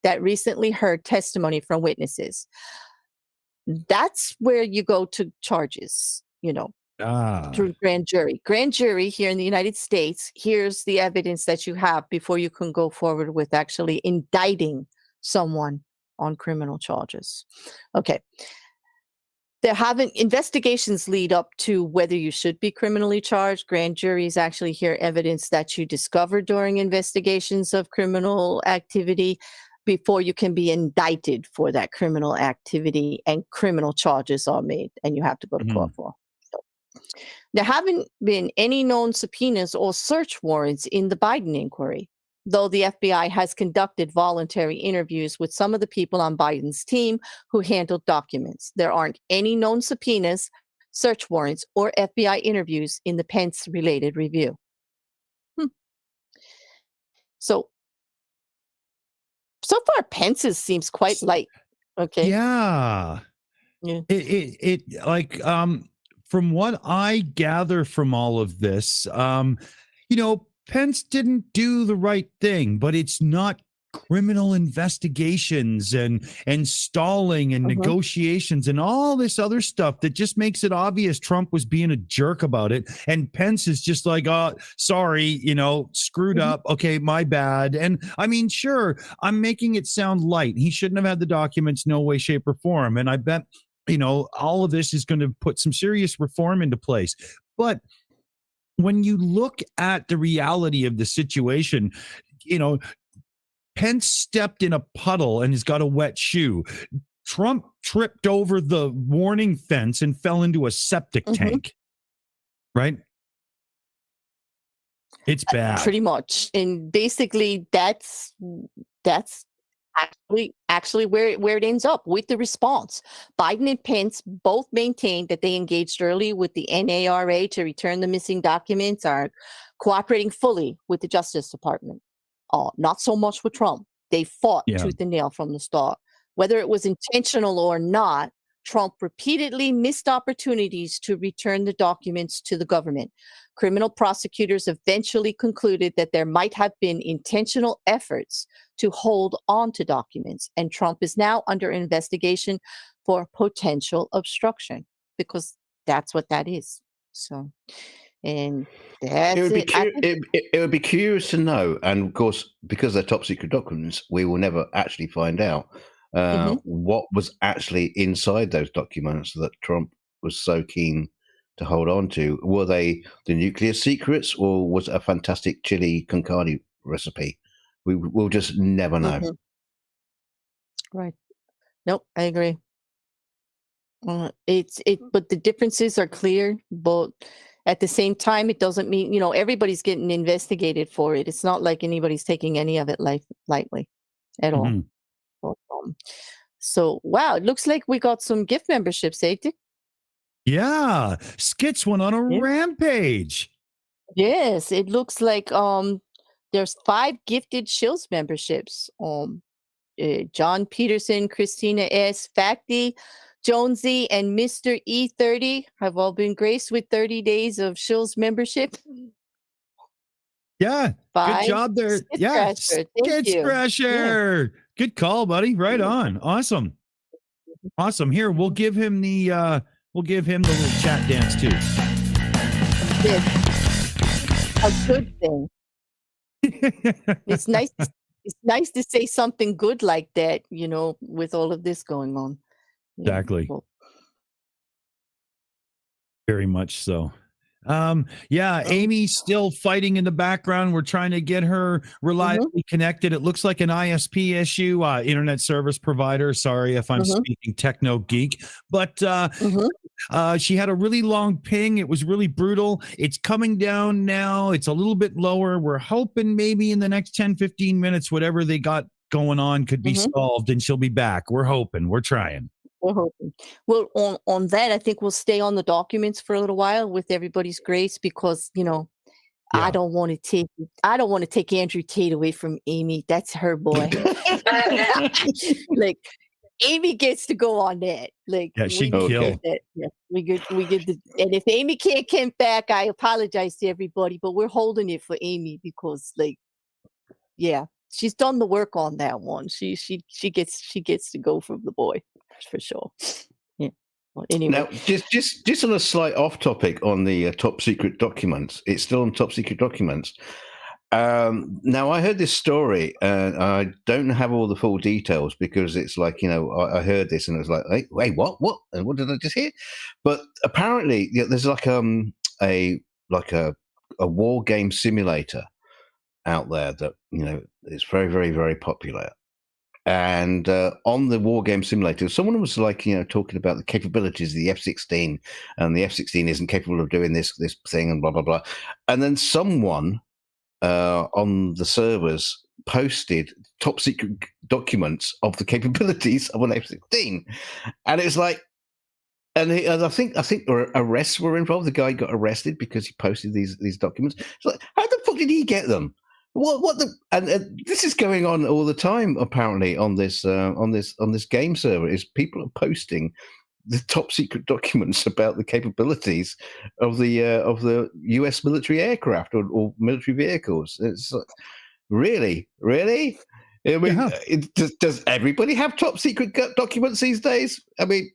that recently heard testimony from witnesses. That's where you go to charges, through grand jury. Grand jury here in the United States, here's the evidence that you have before you can go forward with actually indicting someone on criminal charges. Okay. Investigations lead up to whether you should be criminally charged. Grand juries actually hear evidence that you discovered during investigations of criminal activity before you can be indicted for that criminal activity, and criminal charges are made and you have to go to court for. So, there haven't been any known subpoenas or search warrants in the Biden inquiry, though the FBI has conducted voluntary interviews with some of the people on Biden's team who handled documents. There aren't any known subpoenas, search warrants, or FBI interviews in the Pence-related review. So far, Pence's seems quite light. Okay. Yeah. From what I gather from all of this, Pence didn't do the right thing, but it's not criminal investigations and stalling and negotiations and all this other stuff that just makes it obvious Trump was being a jerk about it. And Pence is just like, oh, sorry, screwed up. Okay, my bad. And I mean, sure, I'm making it sound light. He shouldn't have had the documents, no way, shape, or form. And I bet, all of this is going to put some serious reform into place. But when you look at the reality of the situation, Pence stepped in a puddle and has got a wet shoe. Trump tripped over the warning fence and fell into a septic tank. Right? It's bad. Pretty much. And basically that's actually where it ends up with the response. Biden and Pence both maintained that they engaged early with the NARA to return the missing documents, are cooperating fully with the Justice Department. Not so much with Trump. They fought tooth and nail from the start. Whether it was intentional or not, Trump repeatedly missed opportunities to return the documents to the government. Criminal prosecutors eventually concluded that there might have been intentional efforts to hold on to documents, and Trump is now under investigation for potential obstruction, because that's what that is. So, And that's It would be it. I think, it would be curious to know, and of course, because they're top secret documents, we will never actually find out what was actually inside those documents that Trump was so keen to hold on to. Were they the nuclear secrets, or was it a fantastic chili con carne recipe? We'll just never know. right. Nope, I agree. But the differences are clear, but at the same time, it doesn't mean, everybody's getting investigated for it. It's not like anybody's taking any of it lightly at all. Mhm. But, so, wow, it looks like we got some gift memberships, Tate. Yeah, Skits went on a Yeah. rampage. Yes, it looks like there's 5 gifted Shills memberships. John Peterson, Christina S, Facty, Jonesy, and Mr. E30 have all been graced with 30 days of Shills membership. Yeah, good 5 job there. Skit Yeah, Scratcher. Thank Skit you. Yeah. Scratcher. Good call, buddy. Right on. Awesome. Awesome. Here, we'll give him the little chat dance too. It's a good thing. It's nice. It's nice to say something good like that, with all of this going on. Yeah, Exactly. well, Very much so. Amy's still fighting in the background. We're trying to get her reliably connected. It looks like an ISP issue, internet service provider. Sorry if I'm speaking techno geek, but she had a really long ping. It was really brutal. It's coming down now. It's a little bit lower. We're hoping maybe in the next 10, 15 minutes, whatever they got going on could be solved and she'll be back. We're hoping. We're trying. We're hoping. Well, on that, I think we'll stay on the documents for a little while with everybody's grace because, I don't want to take Andrew Tate away from Aimee. That's her boy. Like Aimee gets to go on that. Like she we kill. get that. Yeah, we get and if Aimee can't come back, I apologize to everybody, but we're holding it for Aimee because she's done the work on that one. She gets to go from the boy for sure. Yeah. Well, anyway. Now, just on a slight off topic on the top secret documents. It's still on top secret documents. Now, I heard this story, and I don't have all the full details because it's like, I heard this and it was like, wait, what? And what did I just hear? But apparently, there's like a war game simulator out there that is very, very, very popular. And on the war game simulator, someone was like, talking about the capabilities of the F-16, and the F-16 isn't capable of doing this thing, and blah blah blah. And then someone on the servers posted top secret documents of the capabilities of an F-16, and it's like, and I think arrests were involved. The guy got arrested because he posted these documents. It's like, how the fuck did he get them? And this is going on all the time apparently on this game server. Is people are posting the top secret documents about the capabilities of the U.S. military aircraft or military vehicles. It's like, really. I mean, does everybody have top secret documents these days? I mean,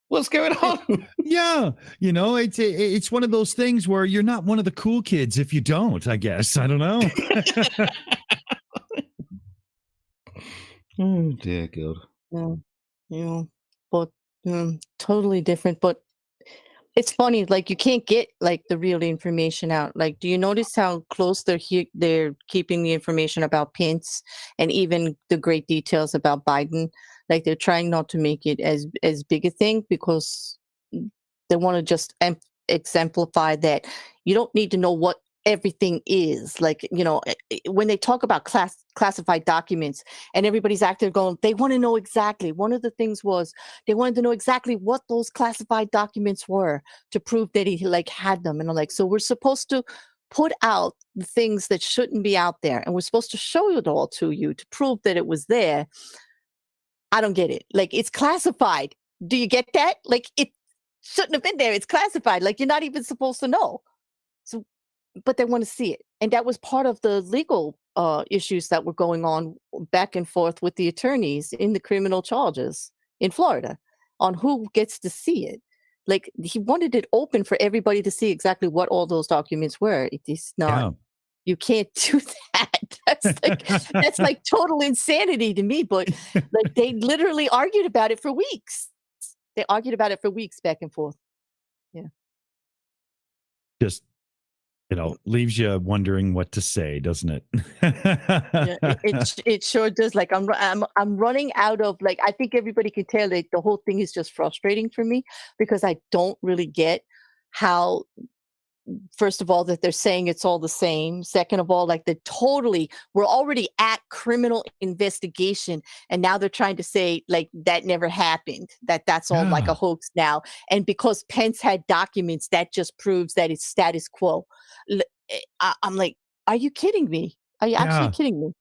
what's going on? Yeah. It's one of those things where you're not one of the cool kids if you don't, I guess. I don't know. Oh, dear God. Yeah. But totally different. But it's funny, like you can't get like the real information out. Like, do you notice how close they're keeping the information about Pence and even the great details about Biden? Like they're trying not to make it as big a thing because they want to just exemplify that you don't need to know what everything is. Like, when they talk about classified documents and everybody's active going, they want to know exactly. One of the things was they wanted to know exactly what those classified documents were to prove that he had them. And I'm like, so we're supposed to put out the things that shouldn't be out there. And we're supposed to show it all to you to prove that it was there. I don't get it. Like, it's classified. Do you get that? Like, it shouldn't have been there. It's classified. Like, you're not even supposed to know. So, but they want to see it. And that was part of the legal issues that were going on back and forth with the attorneys in the criminal charges in Florida on who gets to see it. Like, he wanted it open for everybody to see exactly what all those documents were. It is not. You can't do that. That's like total insanity to me. But like, they literally argued about it for weeks. They argued about it for weeks back and forth. Yeah. Just, leaves you wondering what to say, doesn't it? Yeah, it sure does. Like, I'm running out of, like, I think everybody can tell that the whole thing is just frustrating for me, because I don't really get how, first of all, that they're saying it's all the same. Second of all, like, we're already at criminal investigation, and now they're trying to say, like, that never happened, that's all like a hoax now. And because Pence had documents, that just proves that it's status quo. I'm like, are you kidding me? Are you actually kidding me?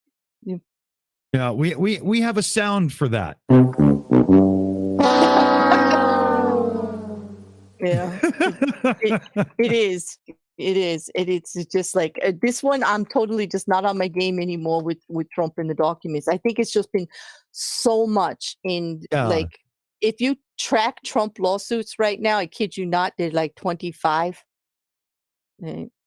Yeah, we have a sound for that. Yeah, it is. It's just like, this one, I'm totally just not on my game anymore with Trump and the documents. I think it's just been so much like, if you track Trump lawsuits right now, I kid you not, they're like 25.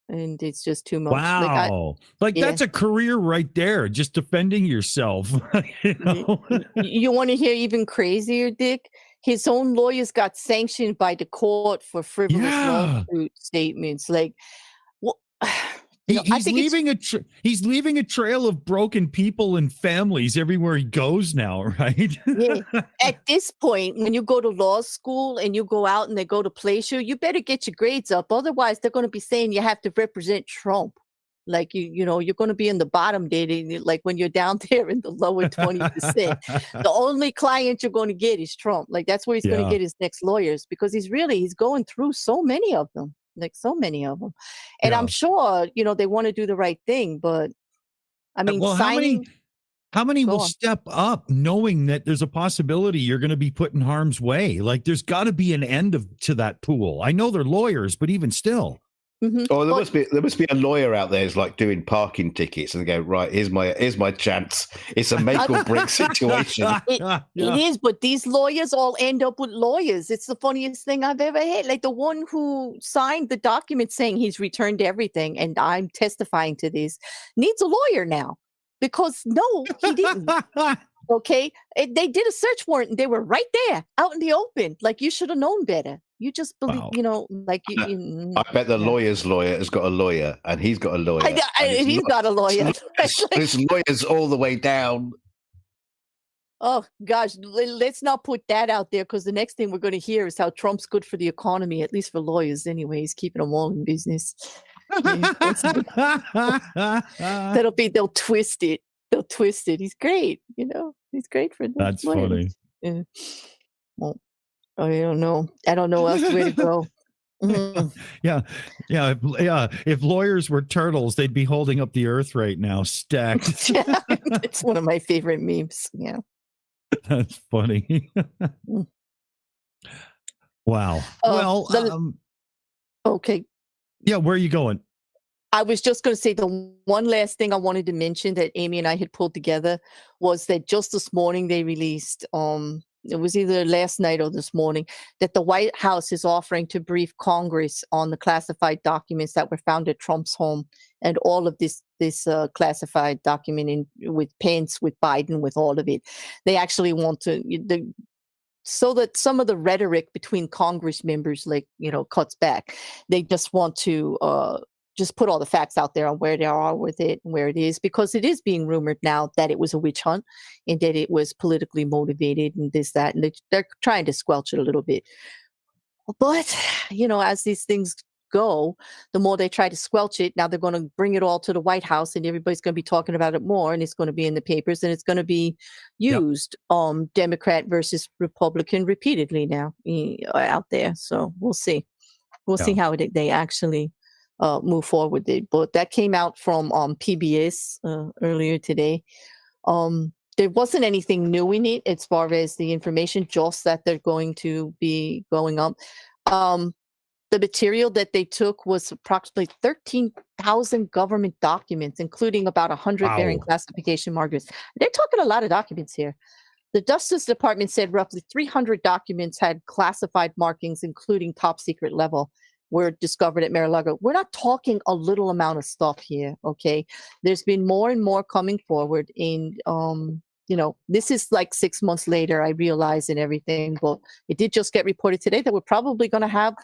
And it's just too much. Wow. That's a career right there, just defending yourself. You want to hear even crazier, Dick? His own lawyers got sanctioned by the court for frivolous lawsuit statements. Like, well, he's leaving a trail of broken people and families everywhere he goes now, right? Yeah. At this point, when you go to law school and you go out and they go to place you better get your grades up. Otherwise, they're going to be saying you have to represent Trump. Like, you're going to be in the bottom dating, like when you're down there in the lower 20%. The only client you're going to get is Trump. Like, that's where he's going to get his next lawyers, because he's going through so many of them. Like, so many of them. And I'm sure, they want to do the right thing, but I mean, how many will step up knowing that there's a possibility you're going to be put in harm's way? Like, there's got to be an end to that pool. I know they're lawyers, but even still. Mm-hmm. Oh, there must be a lawyer out there who's like doing parking tickets and go, right, here's my chance. It's a make or break situation. It is, but these lawyers all end up with lawyers. It's the funniest thing I've ever had. Like, the one who signed the document saying he's returned everything, and I'm testifying to this, needs a lawyer now, because no, he didn't. Okay, they did a search warrant and they were right there out in the open. Like, you should have known better. You just believe, like you. I bet the lawyer's lawyer has got a lawyer, and he's got a lawyer. He's got a lawyer. There's lawyers all the way down. Oh gosh, let's not put that out there, because the next thing we're going to hear is how Trump's good for the economy, at least for lawyers. Anyway, he's keeping them all in business. They'll twist it. They'll twist it. He's great. He's great for them. That's funny. Yeah. Well, I don't know else way to go. Mm. Yeah. If lawyers were turtles, they'd be holding up the earth right now, stacked. It's one of my favorite memes. Yeah. That's funny. Wow. Okay. Yeah, where are you going? I was just going to say, the one last thing I wanted to mention that Aimee and I had pulled together was that just this morning they released, it was either last night or this morning, that the White House is offering to brief Congress on the classified documents that were found at Trump's home, and all of this classified document with Pence, with Biden, with all of it. They actually want to, so that some of the rhetoric between Congress members, cuts back. They just want to just put all the facts out there on where they are with it and where it is, because it is being rumored now that it was a witch hunt and that it was politically motivated and this, that, and they're trying to squelch it a little bit. But, as these things go, the more they try to squelch it, now they're going to bring it all to the White House, and everybody's going to be talking about it more, and it's going to be in the papers, and it's going to be used, Democrat versus Republican, repeatedly now out there. So we'll see. We'll see how they actually move forward with it. But that came out from PBS earlier today. There wasn't anything new in it as far as the information, just that they're going to be going up. The material that they took was approximately 13,000 government documents, including about 100 varying classification markers. They're talking a lot of documents here. The Justice Department said roughly 300 documents had classified markings, including top secret level, were discovered at Mar-a-Lago. We're not talking a little amount of stuff here, okay? There's been more and more coming forward in, this is like 6 months later, I realize, and everything, but it did just get reported today that we're probably going to have,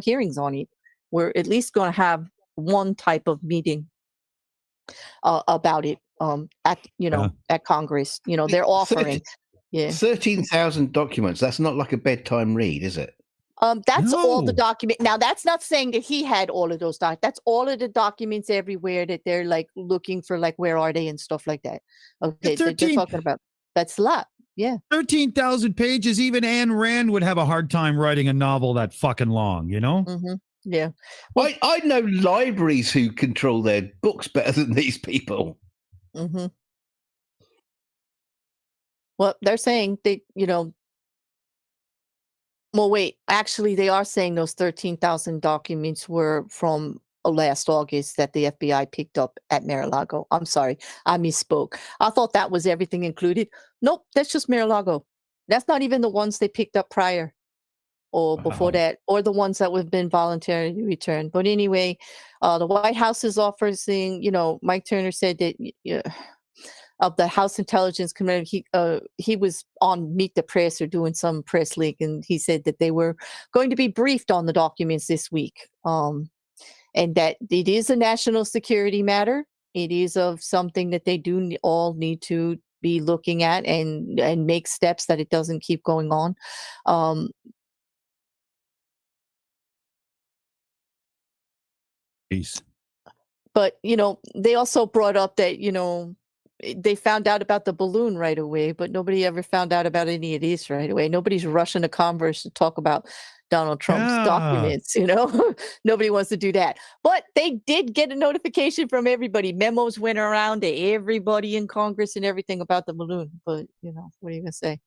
hearings on it. We're at least going to have one type of meeting about it at Congress. They're offering. 13,000 documents. That's not like a bedtime read, is it? That's all the document. Now, that's not saying that he had all of those documents. That's all of the documents everywhere that they're like looking for, like, where are they and stuff like that. Okay, they're talking about. That's a lot. Yeah. 13,000 pages. Even Ayn Rand would have a hard time writing a novel that fucking long, Mm-hmm. Yeah. Well, I know libraries who control their books better than these people. Mm-hmm. Well, they're saying they, well, wait, actually, they are saying those 13,000 documents were from last August that the FBI picked up at Mar-a-Lago. I'm sorry, I misspoke. I thought that was everything included. Nope, that's just Mar-a-Lago. That's not even the ones they picked up prior or before that, or the ones that have been voluntarily returned. But anyway, the White House is offering, Mike Turner said that of the House Intelligence Committee, he was on Meet the Press or doing some press leak, and he said that they were going to be briefed on the documents this week, and that it is a national security matter. It is of something that they do all need to be looking at and make steps that it doesn't keep going on. Peace. But, they also brought up that, they found out about the balloon right away, but nobody ever found out about any of these right away. Nobody's rushing to Congress to talk about Donald Trump's documents, Nobody wants to do that. But they did get a notification from everybody. Memos went around to everybody in Congress and everything about the balloon. But, what are you going to say?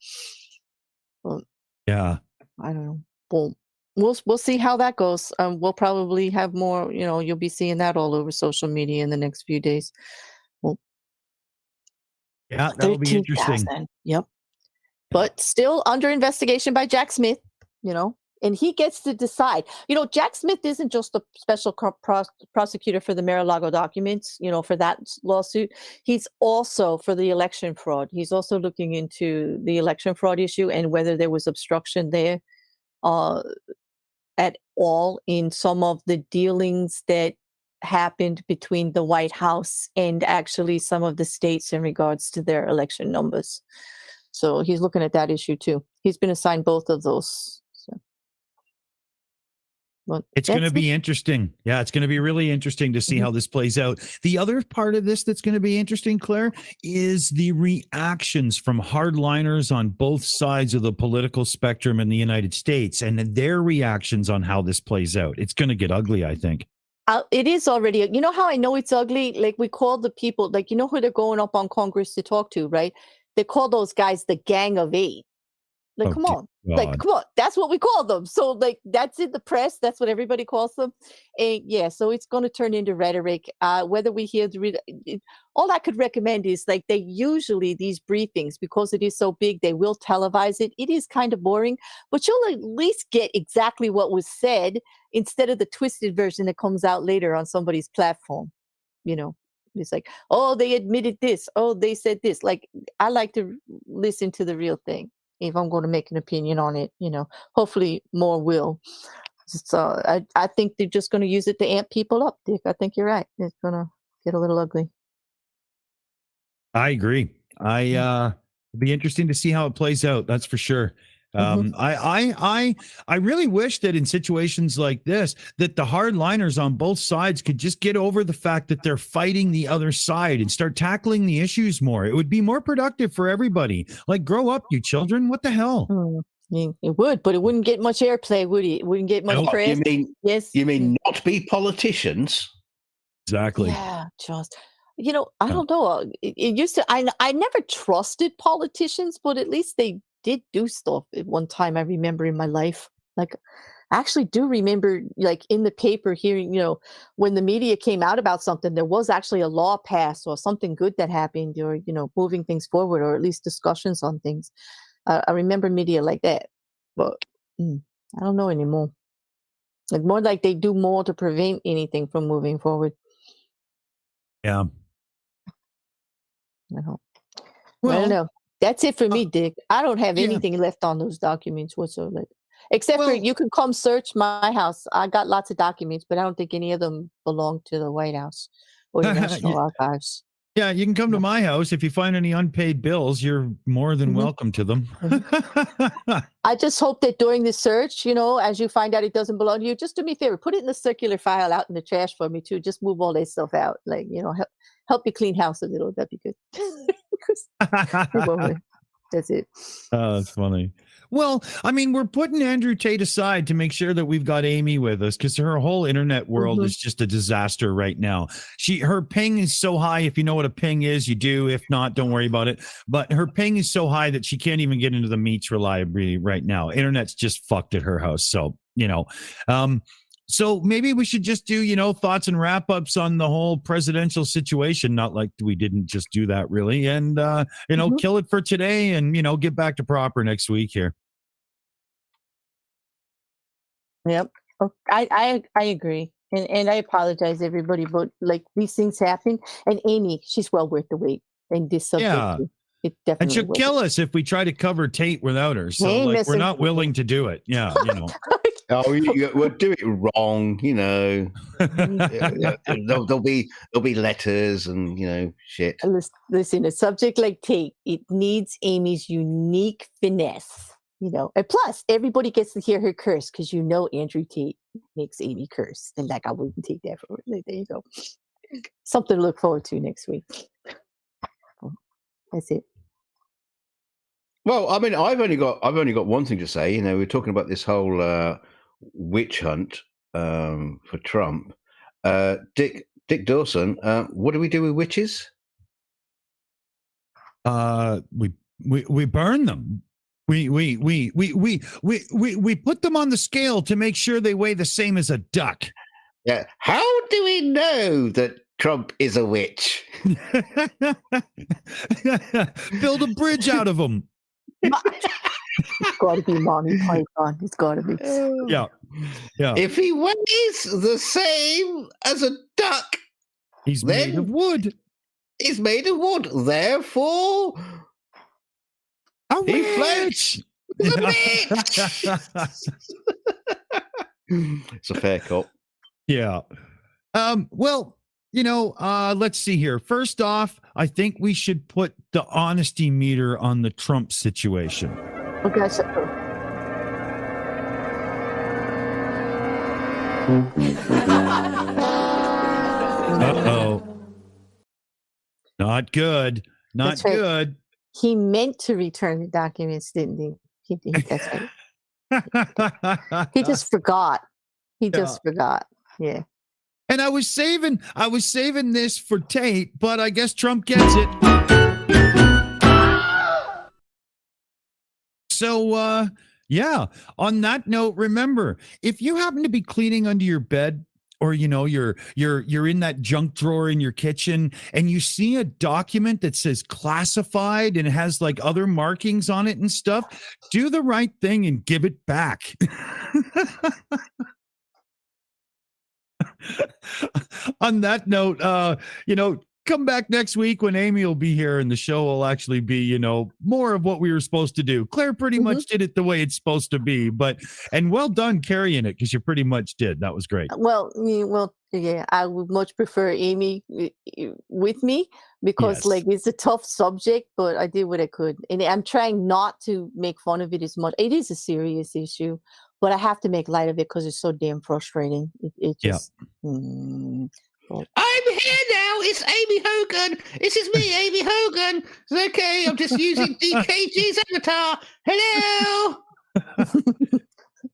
Well, yeah. I don't know. Well, we'll see how that goes. We'll probably have more, you'll be seeing that all over social media in the next few days. Well, yeah, that'll be interesting. Yep. But still under investigation by Jack Smith, and he gets to decide. Jack Smith isn't just a special prosecutor for the Mar-a-Lago documents, for that lawsuit. He's also for the election fraud. He's also looking into the election fraud issue and whether there was obstruction there at all in some of the dealings that happened between the White House and actually some of the states in regards to their election numbers. So he's looking at that issue too. He's been assigned both of those. So. Well, it's going to be interesting. Yeah, it's going to be really interesting to see how this plays out. The other part of this that's going to be interesting, Claire, is the reactions from hardliners on both sides of the political spectrum in the United States and their reactions on how this plays out. It's going to get ugly, I think. It is already. You know how I know it's ugly? Like, we call the people, like, who they're going up on Congress to talk to, right? They call those guys the Gang of Eight. Like, come on. Like, come on. That's what we call them. So, like, that's in the press. That's what everybody calls them. And yeah, so it's going to turn into rhetoric. Whether we hear all I could recommend is, like, they usually, these briefings, because it is so big, they will televise it. It is kind of boring, but you'll at least get exactly what was said instead of the twisted version that comes out later on somebody's platform. It's like, oh, they admitted this. Oh, they said this. Like, I like to listen to the real thing if I'm going to make an opinion on it. Hopefully more will. So I think they're just going to use it to amp people up, Dick. I think you're right. It's going to get a little ugly. I agree. It'll be interesting to see how it plays out. That's for sure. I really wish that in situations like this, that the hardliners on both sides could just get over the fact that they're fighting the other side and start tackling the issues more. It would be more productive for everybody. Like, grow up, you children. What the hell? It would, but it wouldn't get much airplay, would it? It wouldn't get much press. You mean not be politicians? Exactly. Yeah, just. I don't know. It used to. I never trusted politicians, but at least they did do stuff at one time. I remember in my life, like I actually do remember, like in the paper, hearing, when the media came out about something, there was actually a law passed or something good that happened, or moving things forward, or at least discussions on things. I remember media like that, but I don't know anymore. Like more like they do more to prevent anything from moving forward. Yeah. I don't Well, know. That's it for me, Dick. I don't have anything left on those documents whatsoever. Except for you can come search my house. I got lots of documents, but I don't think any of them belong to the White House or the National Archives. Yeah, you can come to my house. If you find any unpaid bills, you're more than welcome to them. I just hope that during the search, as you find out it doesn't belong to you, just do me a favor, put it in the circular file out in the trash for me too. Just move all that stuff out. Like, help you clean house a little. That'd be good. That's it. Oh, that's funny. Well, I mean, we're putting Andrew Tate aside to make sure that we've got Aimee with us, because her whole internet world is just a disaster right now. Her ping is so high. If you know what a ping is, you do. If not, don't worry about it. But her ping is so high that she can't even get into the meets reliably right now. Internet's just fucked at her house. So, so maybe we should just do, thoughts and wrap ups on the whole presidential situation. Not like we didn't just do that really. And, kill it for today and, get back to proper next week here. Yep. I agree. And I apologize, everybody, but like these things happen. And Aimee, she's well worth the wait. And this subject, it definitely. And she'll kill us if we try to cover Tate without her. So we're not willing to do it. Yeah. Oh, we'll do it wrong, There'll be letters and shit. Listen, a subject like Tate, it needs Aimee's unique finesse, And plus, everybody gets to hear her curse because Andrew Tate makes Aimee curse, and I wouldn't take that for it. There you go. Something to look forward to next week. That's it. Well, I mean, I've only got one thing to say. We're talking about this whole witch hunt for Trump. Dick Dawson, what do we do with witches? We burn them. We put them on the scale to make sure they weigh the same as a duck. Yeah. How do we know that Trump is a witch? Build a bridge out of them. It's got to be Monty Python. It's got to be. Yeah. If he weighs the same as a duck, he's made of wood. He's made of wood. Therefore, a witch. It's a fair cop. Yeah. Well, let's see here. First off, I think we should put the honesty meter on the Trump situation. Okay. Uh-oh. Not good. Not good. He meant to return the documents, didn't he? That's right. He just forgot. He just forgot. Yeah. And I was saving this for Tate, but I guess Trump gets it. So, on that note, remember, if you happen to be cleaning under your bed, or you're in that junk drawer in your kitchen and you see a document that says classified and has like other markings on it and stuff, do the right thing and give it back. On that note, come back next week when Aimee will be here and the show will actually be, more of what we were supposed to do. Claire pretty much did it the way it's supposed to be, and well done carrying it, because you pretty much did. That was great. Well, yeah, I would much prefer Aimee with me because it's a tough subject, but I did what I could. And I'm trying not to make fun of it as much. It is a serious issue, but I have to make light of it because it's so damn frustrating. It just... I'm here now. It's Aimee Hogan. This is me, Aimee Hogan. It's okay. I'm just using DKG's avatar. Hello.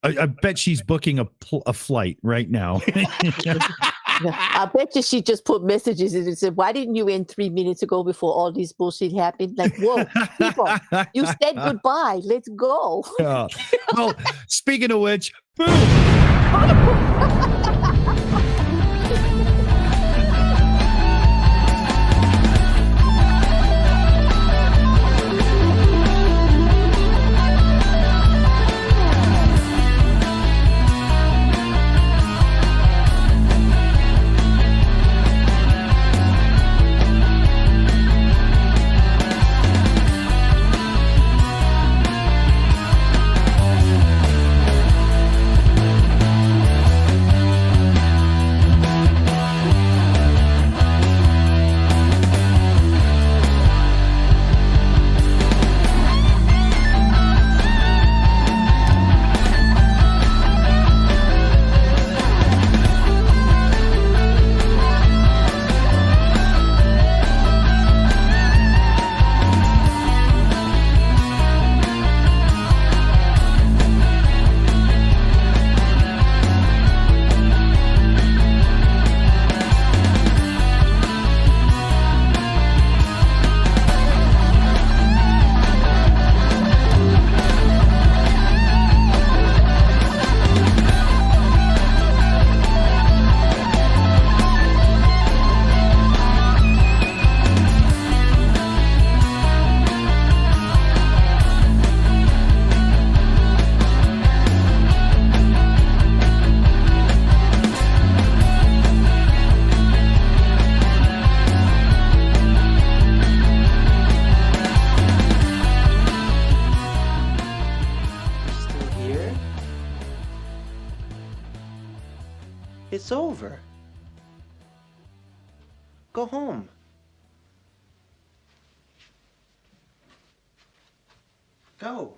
I bet she's booking a flight right now. I bet you she just put messages in and said, "Why didn't you end 3 minutes ago before all this bullshit happened?" Like, whoa, people, you said goodbye. Let's go. Yeah. Well, speaking of which, boom. It's over. Go home. Go.